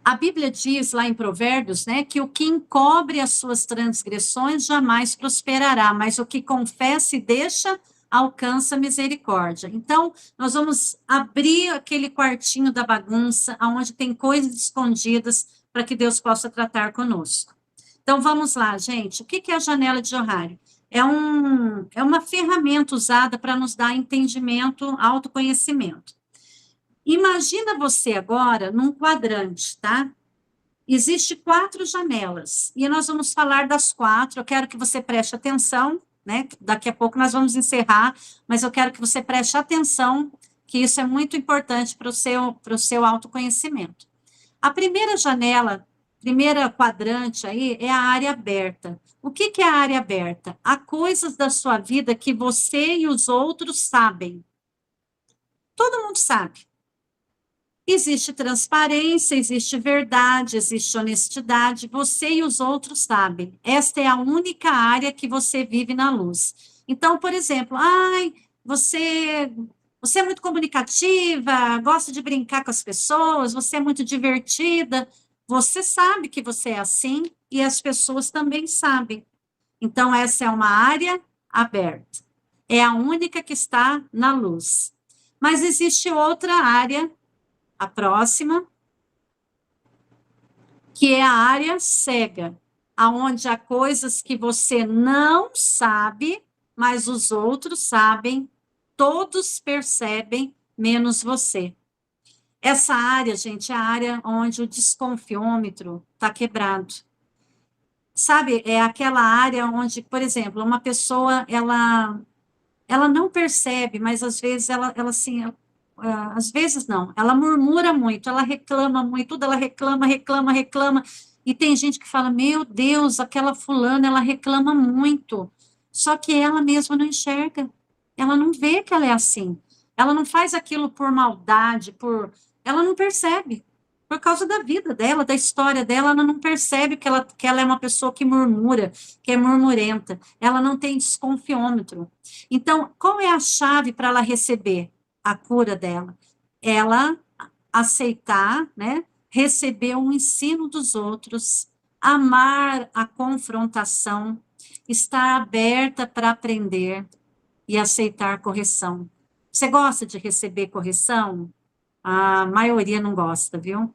A Bíblia diz lá em Provérbios, né, que o que encobre as suas transgressões jamais prosperará, mas o que confessa e deixa alcança misericórdia. Então, nós vamos abrir aquele quartinho da bagunça, onde tem coisas escondidas, para que Deus possa tratar conosco. Então, vamos lá, gente. O que é a janela de Johari? É uma ferramenta usada para nos dar entendimento, autoconhecimento. Imagina você agora num quadrante, tá? Existem 4 janelas, e nós vamos falar das 4, eu quero que você preste atenção, né? Daqui a pouco nós vamos encerrar, mas eu quero que você preste atenção, que isso é muito importante para o seu autoconhecimento. A primeira janela, primeira quadrante aí, é a área aberta. O que é a área aberta? Há coisas da sua vida que você e os outros sabem. Todo mundo sabe. Existe transparência, existe verdade, existe honestidade, você e os outros sabem. Esta é a única área que você vive na luz. Então, por exemplo, você é muito comunicativa, gosta de brincar com as pessoas, você é muito divertida. Você sabe que você é assim e as pessoas também sabem. Então, essa é uma área aberta. É a única que está na luz. Mas existe outra área, a próxima, que é a área cega, aonde há coisas que você não sabe, mas os outros sabem, todos percebem, menos você. Essa área, gente, é a área onde o desconfiômetro está quebrado. Sabe, é aquela área onde, por exemplo, uma pessoa, ela não percebe, mas às vezes ela assim, às vezes não, ela murmura muito, ela reclama muito, tudo ela reclama, e tem gente que fala, meu Deus, aquela fulana, ela reclama muito, só que ela mesma não enxerga, ela não vê que ela é assim, ela não faz aquilo por maldade, ela não percebe, por causa da vida dela, da história dela, ela não percebe que ela é uma pessoa que murmura, que é murmurenta, ela não tem desconfiômetro. Então, qual é a chave para ela receber a cura dela? Ela aceitar, né, receber o ensino dos outros, amar a confrontação, estar aberta para aprender e aceitar correção. Você gosta de receber correção? A maioria não gosta, viu?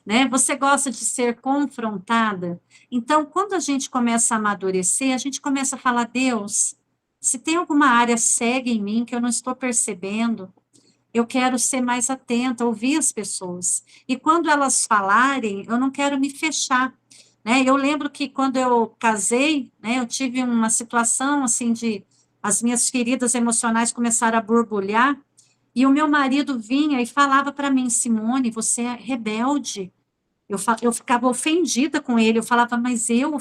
Né? Você gosta de ser confrontada? Então, quando a gente começa a amadurecer, a gente começa a falar, Deus, se tem alguma área cega em mim que eu não estou percebendo, eu quero ser mais atenta, ouvir as pessoas. E quando elas falarem, eu não quero me fechar. Né? Eu lembro que quando eu casei, né, eu tive uma situação assim de as minhas feridas emocionais começaram a borbulhar, e o meu marido vinha e falava para mim, Simone, você é rebelde. Eu ficava ofendida com ele, eu falava, mas eu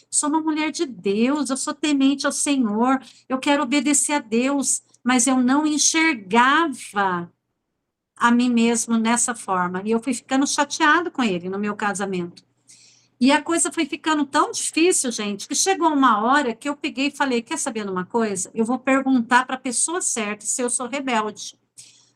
sou uma mulher de Deus, eu sou temente ao Senhor, eu quero obedecer a Deus, mas eu não enxergava a mim mesmo nessa forma, e eu fui ficando chateada com ele no meu casamento. E a coisa foi ficando tão difícil, gente, que chegou uma hora que eu peguei e falei, quer saber de uma coisa? Eu vou perguntar para a pessoa certa se eu sou rebelde.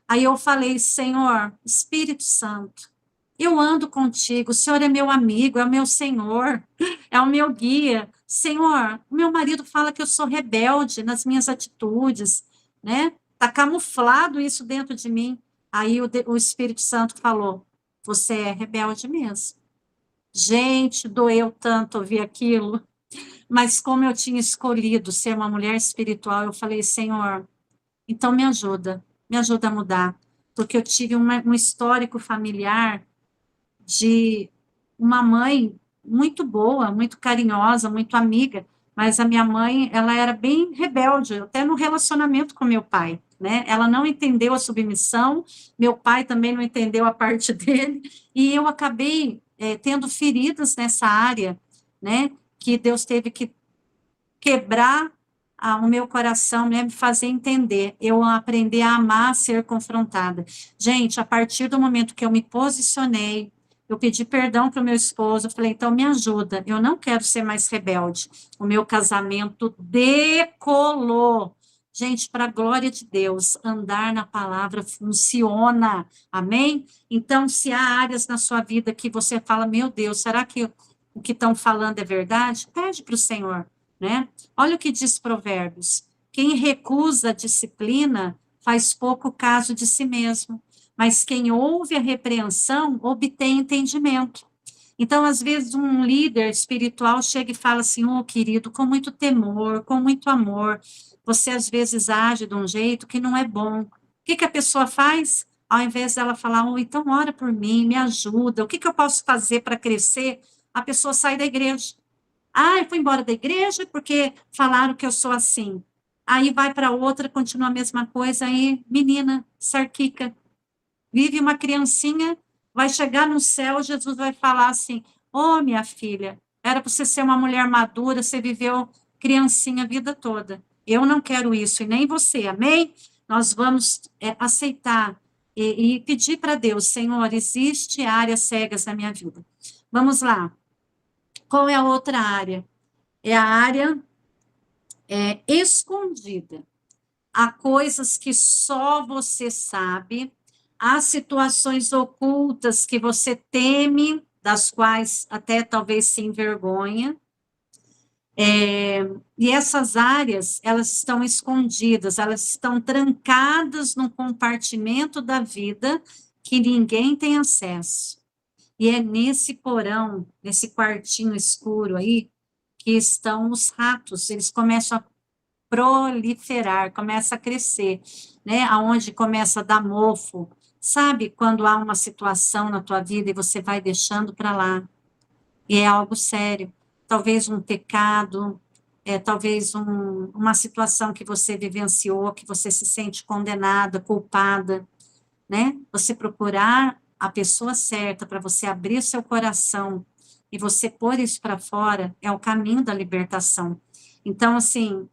Aí eu falei, Senhor, Espírito Santo, eu ando contigo, o Senhor é meu amigo, é o meu Senhor, é o meu guia. Senhor, meu marido fala que eu sou rebelde nas minhas atitudes, né? Está camuflado isso dentro de mim. Aí o Espírito Santo falou, você é rebelde mesmo. Gente, doeu tanto ouvir aquilo, mas como eu tinha escolhido ser uma mulher espiritual, eu falei, Senhor, então me ajuda a mudar, porque eu tive um histórico familiar de uma mãe muito boa, muito carinhosa, muito amiga, mas a minha mãe, ela era bem rebelde, até no relacionamento com meu pai, né? Ela não entendeu a submissão, meu pai também não entendeu a parte dele, e eu acabei tendo feridas nessa área, né, que Deus teve que quebrar o meu coração, né, me fazer entender, eu aprender a amar, ser confrontada. Gente, a partir do momento que eu me posicionei, eu pedi perdão para o meu esposo, eu falei, então me ajuda, eu não quero ser mais rebelde. O meu casamento decolou. Gente, para a glória de Deus, andar na palavra funciona, amém? Então, se há áreas na sua vida que você fala, meu Deus, será que o que estão falando é verdade? Pede para o Senhor, né? Olha o que diz Provérbios: quem recusa a disciplina faz pouco caso de si mesmo, mas quem ouve a repreensão obtém entendimento. Então, às vezes, um líder espiritual chega e fala assim: ô querido, com muito temor, com muito amor, você às vezes age de um jeito que não é bom. O que, que a pessoa faz? Ao invés dela falar, oh, então ora por mim, me ajuda, o que, que eu posso fazer para crescer? A pessoa sai da igreja. Ah, eu fui embora da igreja porque falaram que eu sou assim. Aí vai para outra, continua a mesma coisa, aí, menina, sarquica, vive uma criancinha, vai chegar no céu, Jesus vai falar assim, ô, minha filha, era para você ser uma mulher madura, você viveu criancinha a vida toda. Eu não quero isso, e nem você, amém? Nós vamos aceitar e pedir para Deus, Senhor, existe áreas cegas na minha vida. Vamos lá. Qual é a outra área? É a área escondida. Há coisas que só você sabe, há situações ocultas que você teme, das quais até talvez se envergonha. E essas áreas, elas estão escondidas, elas estão trancadas num compartimento da vida que ninguém tem acesso. E é nesse porão, nesse quartinho escuro aí, que estão os ratos, eles começam a proliferar, começa a crescer, né? Aonde começa a dar mofo. Sabe quando há uma situação na tua vida e você vai deixando para lá, e é algo sério, talvez um pecado, talvez uma situação que você vivenciou, que você se sente condenada, culpada, né? Você procurar a pessoa certa para você abrir seu coração e você pôr isso para fora é o caminho da libertação. Então, assim,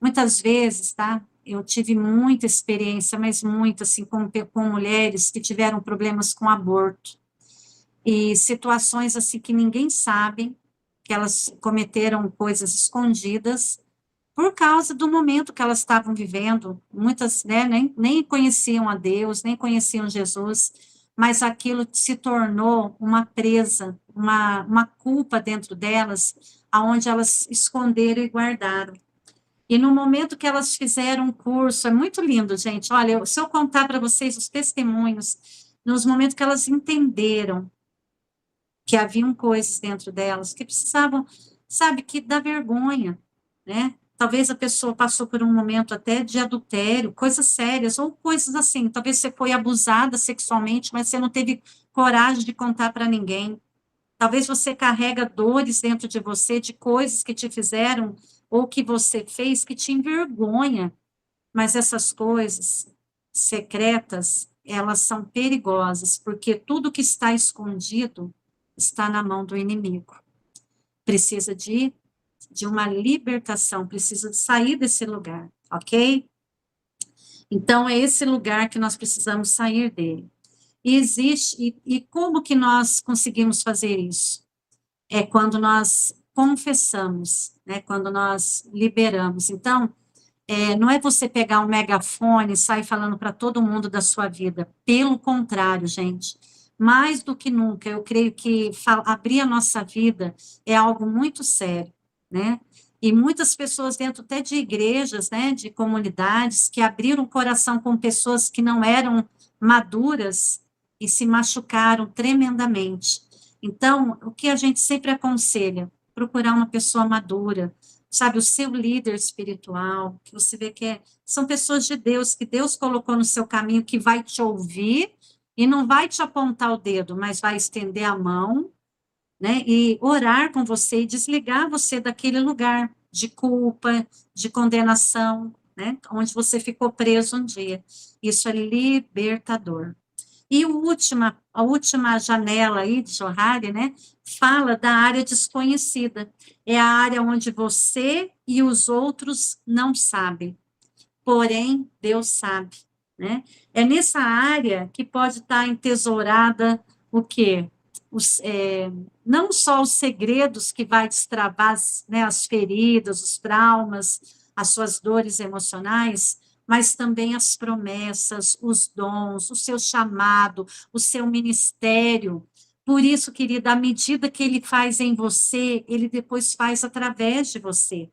muitas vezes, tá? Eu tive muita experiência, mas muita, assim, com mulheres que tiveram problemas com aborto. E situações, assim, que ninguém sabe, que elas cometeram coisas escondidas, por causa do momento que elas estavam vivendo. Muitas, né, nem conheciam a Deus, nem conheciam Jesus, mas aquilo se tornou uma presa, uma culpa dentro delas, aonde elas esconderam e guardaram. E no momento que elas fizeram um curso, é muito lindo, gente. Olha, se eu contar para vocês os testemunhos, nos momentos que elas entenderam que haviam coisas dentro delas que precisavam, sabe, que dá vergonha, né? Talvez a pessoa passou por um momento até de adultério, coisas sérias, ou coisas assim, talvez você foi abusada sexualmente, mas você não teve coragem de contar para ninguém. Talvez você carrega dores dentro de você, de coisas que te fizeram, ou que você fez, que te envergonha, mas essas coisas secretas, elas são perigosas, porque tudo que está escondido está na mão do inimigo. Precisa de uma libertação, precisa de sair desse lugar, ok? Então, é esse lugar que nós precisamos sair dele. E existe, e como que nós conseguimos fazer isso? É quando nós confessamos, né? Quando nós liberamos. Então, não é você pegar um megafone e sair falando para todo mundo da sua vida. Pelo contrário, gente. Mais do que nunca, eu creio que abrir a nossa vida é algo muito sério, né? E muitas pessoas dentro até de igrejas, né, de comunidades, que abriram o coração com pessoas que não eram maduras e se machucaram tremendamente. Então, o que a gente sempre aconselha? Procurar uma pessoa madura, sabe, o seu líder espiritual, que você vê que são pessoas de Deus, que Deus colocou no seu caminho, que vai te ouvir e não vai te apontar o dedo, mas vai estender a mão, né, e orar com você e desligar você daquele lugar de culpa, de condenação, né, onde você ficou preso um dia. Isso é libertador. E a última janela aí de Johari, né, fala da área desconhecida. É a área onde você e os outros não sabem, porém Deus sabe, né? É nessa área que pode estar entesourada o quê? Não só os segredos que vai destravar, né, as feridas, os traumas, as suas dores emocionais, mas também as promessas, os dons, o seu chamado, o seu ministério. Por isso, querida, à medida que ele faz em você, ele depois faz através de você.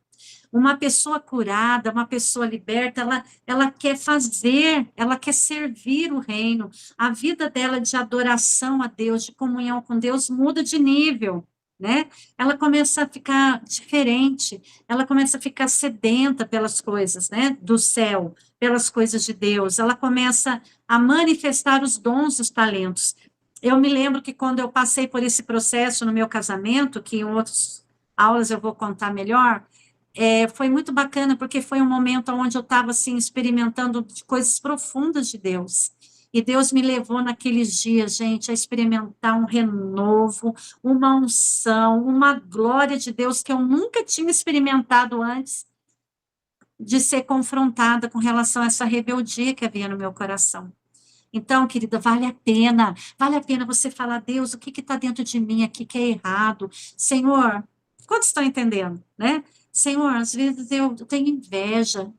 Uma pessoa curada, uma pessoa liberta, ela quer fazer, ela quer servir o reino. A vida dela de adoração a Deus, de comunhão com Deus, muda de nível, né? Ela começa a ficar diferente, ela começa a ficar sedenta pelas coisas, né? Do céu, pelas coisas de Deus. Ela começa a manifestar os dons, os talentos. Eu me lembro que quando eu passei por esse processo no meu casamento, que em outras aulas eu vou contar melhor, foi muito bacana, porque foi um momento onde eu estava, assim, experimentando coisas profundas de Deus. E Deus me levou naqueles dias, gente, a experimentar um renovo, uma unção, uma glória de Deus que eu nunca tinha experimentado antes de ser confrontada com relação a essa rebeldia que havia no meu coração. Então, querida, vale a pena você falar, Deus, o que está dentro de mim aqui que é errado? Senhor, quantos estão entendendo, né? Senhor, às vezes eu tenho inveja.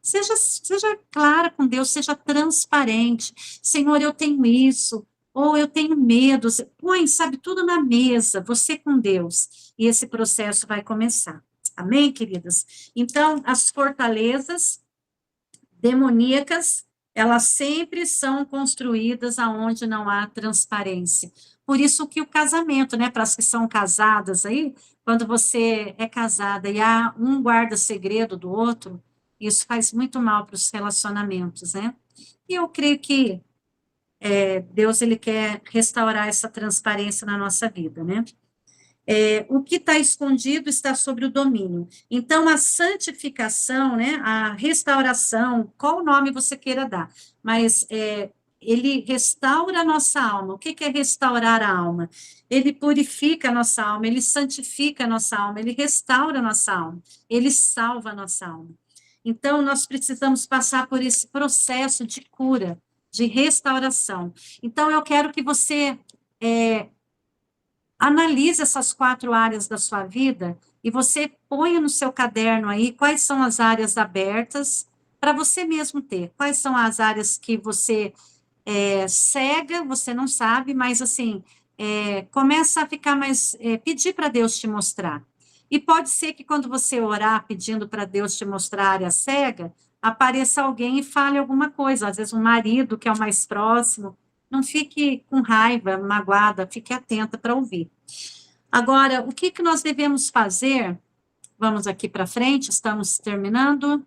Seja clara com Deus, seja transparente. Senhor, eu tenho isso, ou eu tenho medo. Põe, sabe, tudo na mesa, você com Deus. E esse processo vai começar. Amém, queridas? Então, as fortalezas demoníacas, elas sempre são construídas aonde não há transparência. Por isso que o casamento, né, para as que são casadas aí, quando você é casada e há um guarda segredo do outro, isso faz muito mal para os relacionamentos, né? E eu creio que Deus, ele quer restaurar essa transparência na nossa vida, né? O que está escondido está sobre o domínio. Então, a santificação, né, a restauração, qual nome você queira dar, mas ele restaura a nossa alma. O que é restaurar a alma? Ele purifica a nossa alma, ele santifica a nossa alma, ele restaura a nossa alma, ele salva a nossa alma. Então, nós precisamos passar por esse processo de cura, de restauração. Então, eu quero que você analise essas 4 áreas da sua vida e você ponha no seu caderno aí quais são as áreas abertas para você mesmo ter. Quais são as áreas que você cega, você não sabe, mas assim, começa a ficar mais, pedir para Deus te mostrar. E pode ser que quando você orar pedindo para Deus te mostrar a área cega, apareça alguém e fale alguma coisa, às vezes um marido que é o mais próximo. Não fique com raiva, magoada, fique atenta para ouvir. Agora, o que nós devemos fazer? Vamos aqui para frente, estamos terminando.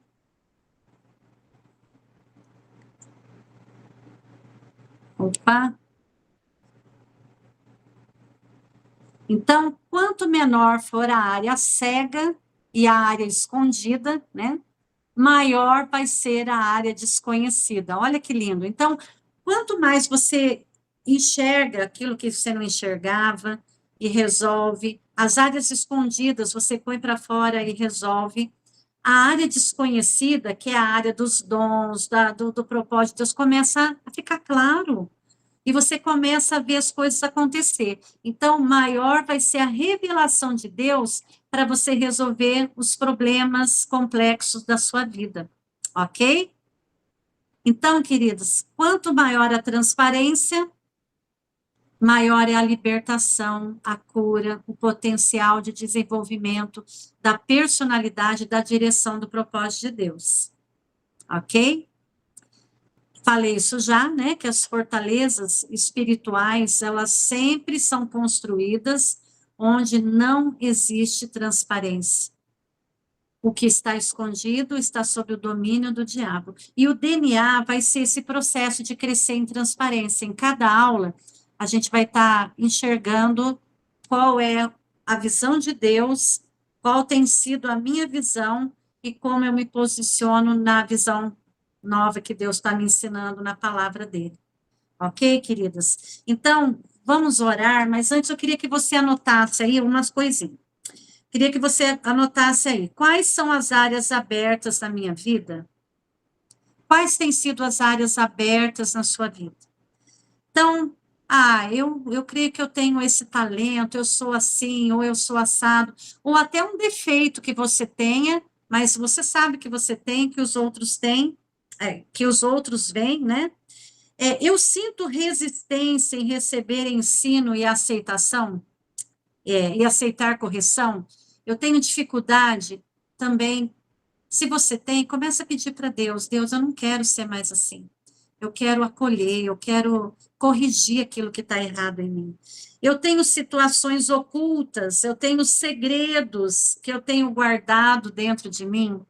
Opa. Então, quanto menor for a área cega e a área escondida, né, maior vai ser a área desconhecida. Olha que lindo. Então, quanto mais você enxerga aquilo que você não enxergava e resolve, as áreas escondidas você põe para fora e resolve. A área desconhecida, que é a área dos dons, do propósito de Deus, começa a ficar claro. E você começa a ver as coisas acontecer. Então, maior vai ser a revelação de Deus para você resolver os problemas complexos da sua vida. Ok? Então, queridos, quanto maior a transparência, maior é a libertação, a cura, o potencial de desenvolvimento da personalidade, da direção do propósito de Deus. Ok? Falei isso já, né, que as fortalezas espirituais, elas sempre são construídas onde não existe transparência. O que está escondido está sob o domínio do diabo. E o DNA vai ser esse processo de crescer em transparência. Em cada aula, a gente vai estar enxergando qual é a visão de Deus, qual tem sido a minha visão e como eu me posiciono na visão nova que Deus está me ensinando na palavra dele. Ok, queridas? Então, vamos orar, mas antes eu queria que você anotasse aí umas coisinhas. Queria que você anotasse aí. Quais são as áreas abertas na minha vida? Quais têm sido as áreas abertas na sua vida? Então, eu creio que eu tenho esse talento, eu sou assim, ou eu sou assado, ou até um defeito que você tenha, mas você sabe que você tem, que os outros têm, que os outros veem, né? Eu sinto resistência em receber ensino e aceitação, e aceitar correção. Eu tenho dificuldade também. Se você tem, começa a pedir para Deus: Deus, eu não quero ser mais assim. Eu quero acolher, eu quero corrigir aquilo que está errado em mim. Eu tenho situações ocultas, eu tenho segredos que eu tenho guardado dentro de mim.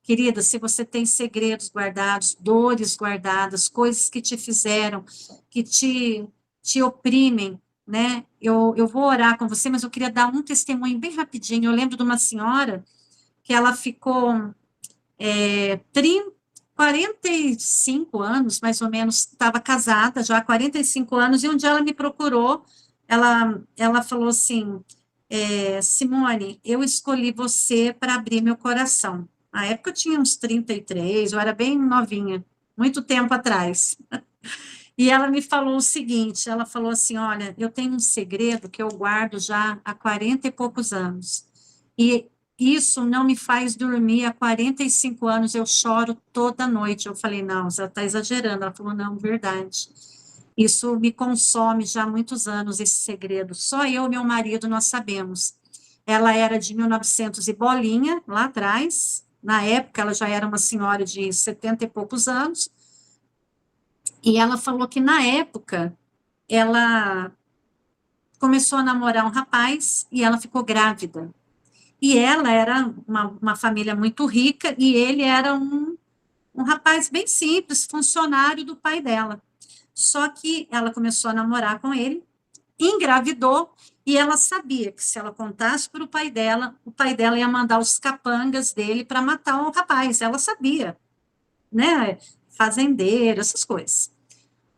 Querida, se você tem segredos guardados, dores guardadas, coisas que te fizeram, que te oprimem, né? Eu vou orar com você, mas eu queria dar um testemunho bem rapidinho. Eu lembro de uma senhora que ela ficou 30, 45 anos, mais ou menos, estava casada já há 45 anos, e um dia ela me procurou, ela falou assim, Simone, eu escolhi você para abrir meu coração. Na época eu tinha uns 33, eu era bem novinha, muito tempo atrás. E ela me falou o seguinte, ela falou assim, olha, eu tenho um segredo que eu guardo já há 40 e poucos anos. E isso não me faz dormir há 45 anos, eu choro toda noite. Eu falei, não, você está exagerando. Ela falou, não, verdade. Isso me consome já há muitos anos, esse segredo. Só eu e meu marido nós sabemos. Ela era de 1900 e bolinha, lá atrás. Na época, ela já era uma senhora de 70 e poucos anos. E ela falou que, na época, ela começou a namorar um rapaz e ela ficou grávida. E ela era uma família muito rica e ele era um rapaz bem simples, funcionário do pai dela. Só que ela começou a namorar com ele, engravidou, e ela sabia que se ela contasse para o pai dela ia mandar os capangas dele para matar o rapaz. Ela sabia, né? Fazendeiro, essas coisas.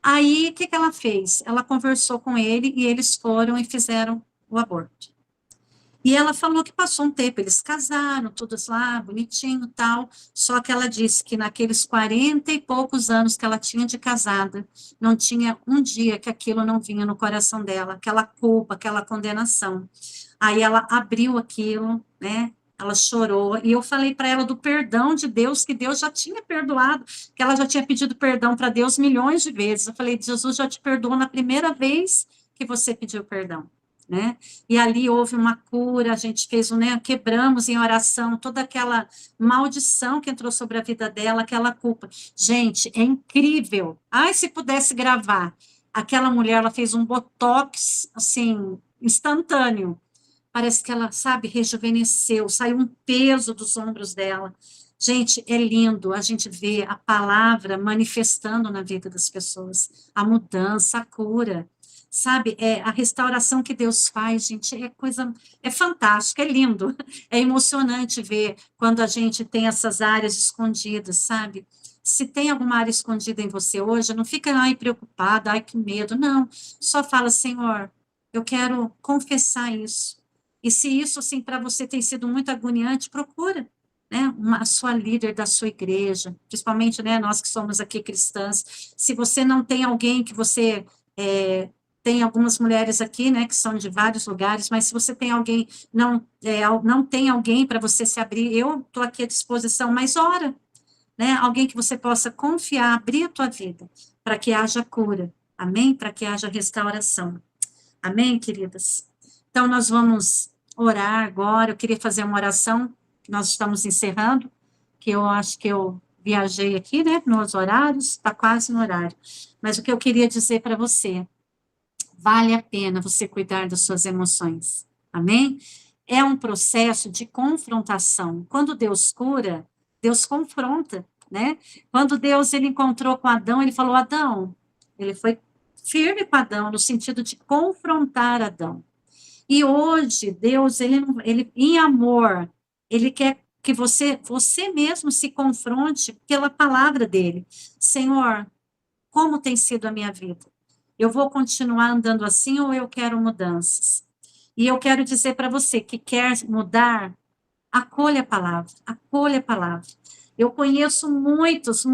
Aí, o que ela fez? Ela conversou com ele e eles foram e fizeram o aborto. E ela falou que passou um tempo, eles casaram, todos lá, bonitinho e tal, só que ela disse que naqueles 40 e poucos anos que ela tinha de casada, não tinha um dia que aquilo não vinha no coração dela, aquela culpa, aquela condenação. Aí ela abriu aquilo, né? Ela chorou, e eu falei para ela do perdão de Deus, que Deus já tinha perdoado, que ela já tinha pedido perdão para Deus milhões de vezes. Eu falei, Jesus já te perdoou na primeira vez que você pediu perdão, né? E ali houve uma cura, a gente fez, né, quebramos em oração toda aquela maldição que entrou sobre a vida dela, aquela culpa. Gente, é incrível. Ai, se pudesse gravar. Aquela mulher, ela fez um botox, assim, instantâneo. Parece que ela, sabe, rejuvenesceu, saiu um peso dos ombros dela. Gente, é lindo a gente ver a palavra manifestando na vida das pessoas, a mudança, a cura, sabe? A restauração que Deus faz, gente, é coisa, é fantástico, é lindo, é emocionante ver quando a gente tem essas áreas escondidas, sabe? Se tem alguma área escondida em você hoje, não fica, ai, preocupada, ai, que medo, não. Só fala, Senhor, eu quero confessar isso. E se isso, assim, para você tem sido muito agoniante, procura, né, a sua líder da sua igreja, principalmente, né, nós que somos aqui cristãs. Se você não tem alguém que você, tem algumas mulheres aqui, né, que são de vários lugares, mas se você tem alguém, não tem alguém para você se abrir, eu estou aqui à disposição, mas ora, né, alguém que você possa confiar, abrir a tua vida, para que haja cura, amém? Para que haja restauração, amém, queridas? Então, nós vamos orar agora. Eu queria fazer uma oração, que nós estamos encerrando, que eu acho que eu viajei aqui, né, nos horários, está quase no horário. Mas o que eu queria dizer para você, vale a pena você cuidar das suas emoções, amém? É um processo de confrontação. Quando Deus cura, Deus confronta, né? Quando Deus, ele encontrou com Adão, ele falou, Adão, ele foi firme com Adão, no sentido de confrontar Adão. E hoje, Deus, ele em amor, ele quer que você mesmo se confronte pela palavra dele. Senhor, como tem sido a minha vida? Eu vou continuar andando assim ou eu quero mudanças? E eu quero dizer para você que quer mudar, acolha a palavra, acolha a palavra. Eu conheço muitas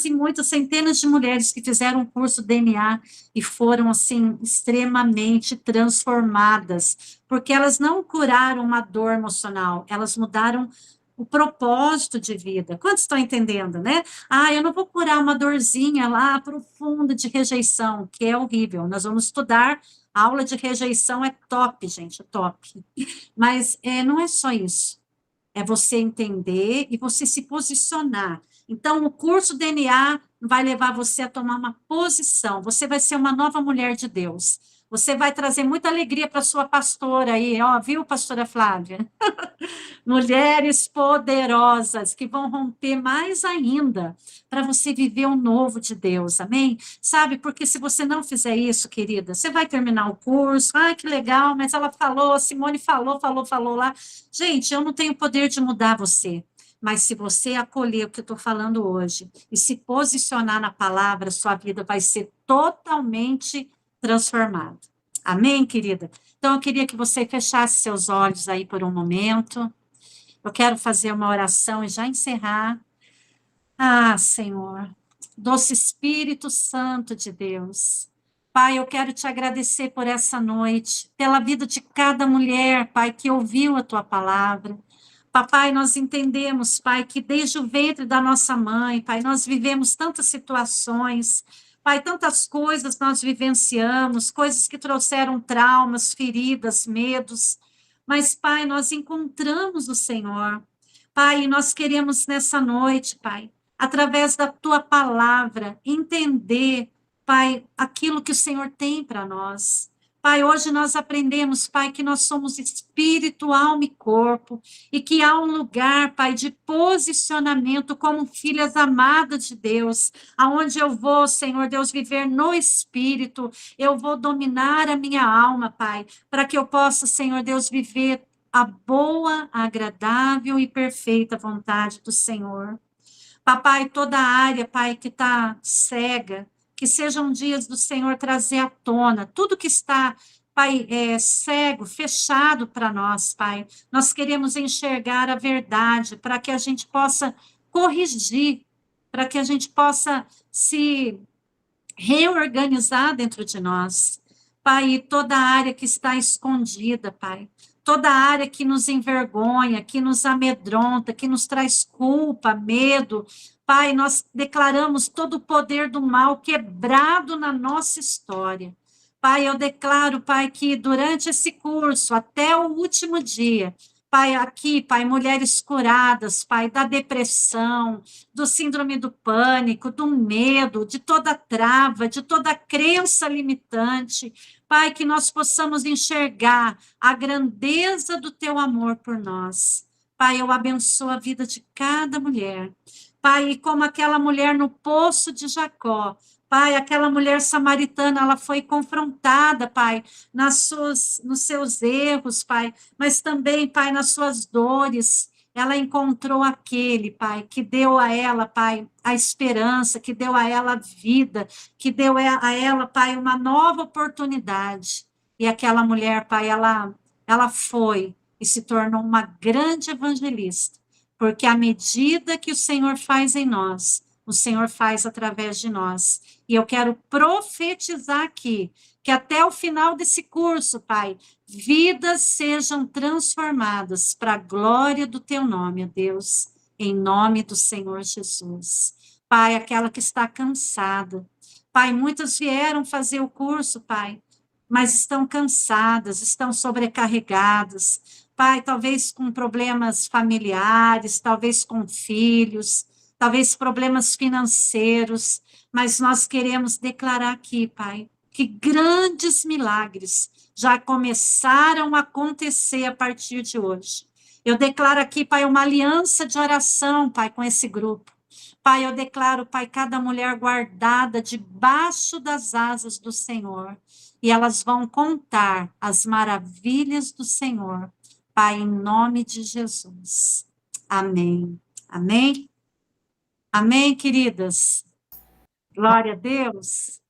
e muitas centenas de mulheres que fizeram o curso DNA e foram, assim, extremamente transformadas, porque elas não curaram uma dor emocional, elas mudaram o propósito de vida. Quantos estão entendendo, né? Ah, eu não vou curar uma dorzinha lá profunda de rejeição, que é horrível. Nós vamos estudar, a aula de rejeição é top, gente, é top. Mas não é só isso. É você entender e você se posicionar. Então, o curso DNA vai levar você a tomar uma posição. Você vai ser uma nova mulher de Deus. Você vai trazer muita alegria para sua pastora aí, ó, viu, pastora Flávia? Mulheres poderosas que vão romper mais ainda para você viver o novo de Deus, amém? Sabe, porque se você não fizer isso, querida, você vai terminar o curso, ah, que legal, mas ela falou, Simone falou lá. Gente, eu não tenho poder de mudar você. Mas se você acolher o que eu estou falando hoje e se posicionar na palavra, sua vida vai ser totalmente transformada. Amém, querida? Então, eu queria que você fechasse seus olhos aí por um momento. Eu quero fazer uma oração e já encerrar. Ah, Senhor, doce Espírito Santo de Deus. Pai, eu quero te agradecer por essa noite, pela vida de cada mulher, Pai, que ouviu a tua palavra. Papai, nós entendemos, Pai, que desde o ventre da nossa mãe, Pai, nós vivemos tantas situações, Pai, tantas coisas nós vivenciamos, coisas que trouxeram traumas, feridas, medos. Mas, Pai, nós encontramos o Senhor. Pai, nós queremos nessa noite, Pai, através da tua palavra, entender, Pai, aquilo que o Senhor tem para nós. Pai, hoje nós aprendemos, Pai, que nós somos espírito, alma e corpo, e que há um lugar, Pai, de posicionamento como filhas amadas de Deus, aonde eu vou, Senhor Deus, viver no espírito, eu vou dominar a minha alma, Pai, para que eu possa, Senhor Deus, viver a boa, agradável e perfeita vontade do Senhor. Papai, toda a área, Pai, que está cega, que sejam dias do Senhor trazer à tona tudo que está, Pai, cego, fechado para nós, Pai. Nós queremos enxergar a verdade para que a gente possa corrigir, para que a gente possa se reorganizar dentro de nós. Pai, e toda a área que está escondida, Pai, toda a área que nos envergonha, que nos amedronta, que nos traz culpa, medo, Pai, nós declaramos todo o poder do mal quebrado na nossa história. Pai, eu declaro, Pai, que durante esse curso, até o último dia, Pai, aqui, Pai, mulheres curadas, Pai, da depressão, do síndrome do pânico, do medo, de toda trava, de toda crença limitante. Pai, que nós possamos enxergar a grandeza do teu amor por nós. Pai, eu abençoo a vida de cada mulher. Pai, e como aquela mulher no poço de Jacó, Pai, aquela mulher samaritana, ela foi confrontada, Pai, nos seus erros, Pai, mas também, Pai, nas suas dores. Ela encontrou aquele, Pai, que deu a ela, Pai, a esperança, que deu a ela a vida, que deu a ela, Pai, uma nova oportunidade. E aquela mulher, Pai, ela foi e se tornou uma grande evangelista, porque à medida que o Senhor faz em nós, o Senhor faz através de nós. E eu quero profetizar aqui, que até o final desse curso, Pai, vidas sejam transformadas para a glória do teu nome, ó Deus, em nome do Senhor Jesus. Pai, aquela que está cansada. Pai, muitas vieram fazer o curso, Pai, mas estão cansadas, estão sobrecarregadas. Pai, talvez com problemas familiares, talvez com filhos, talvez problemas financeiros, mas nós queremos declarar aqui, Pai, que grandes milagres já começaram a acontecer a partir de hoje. Eu declaro aqui, Pai, uma aliança de oração, Pai, com esse grupo. Pai, eu declaro, Pai, cada mulher guardada debaixo das asas do Senhor, e elas vão contar as maravilhas do Senhor, Pai, em nome de Jesus. Amém. Amém. Amém, queridas. Glória a Deus.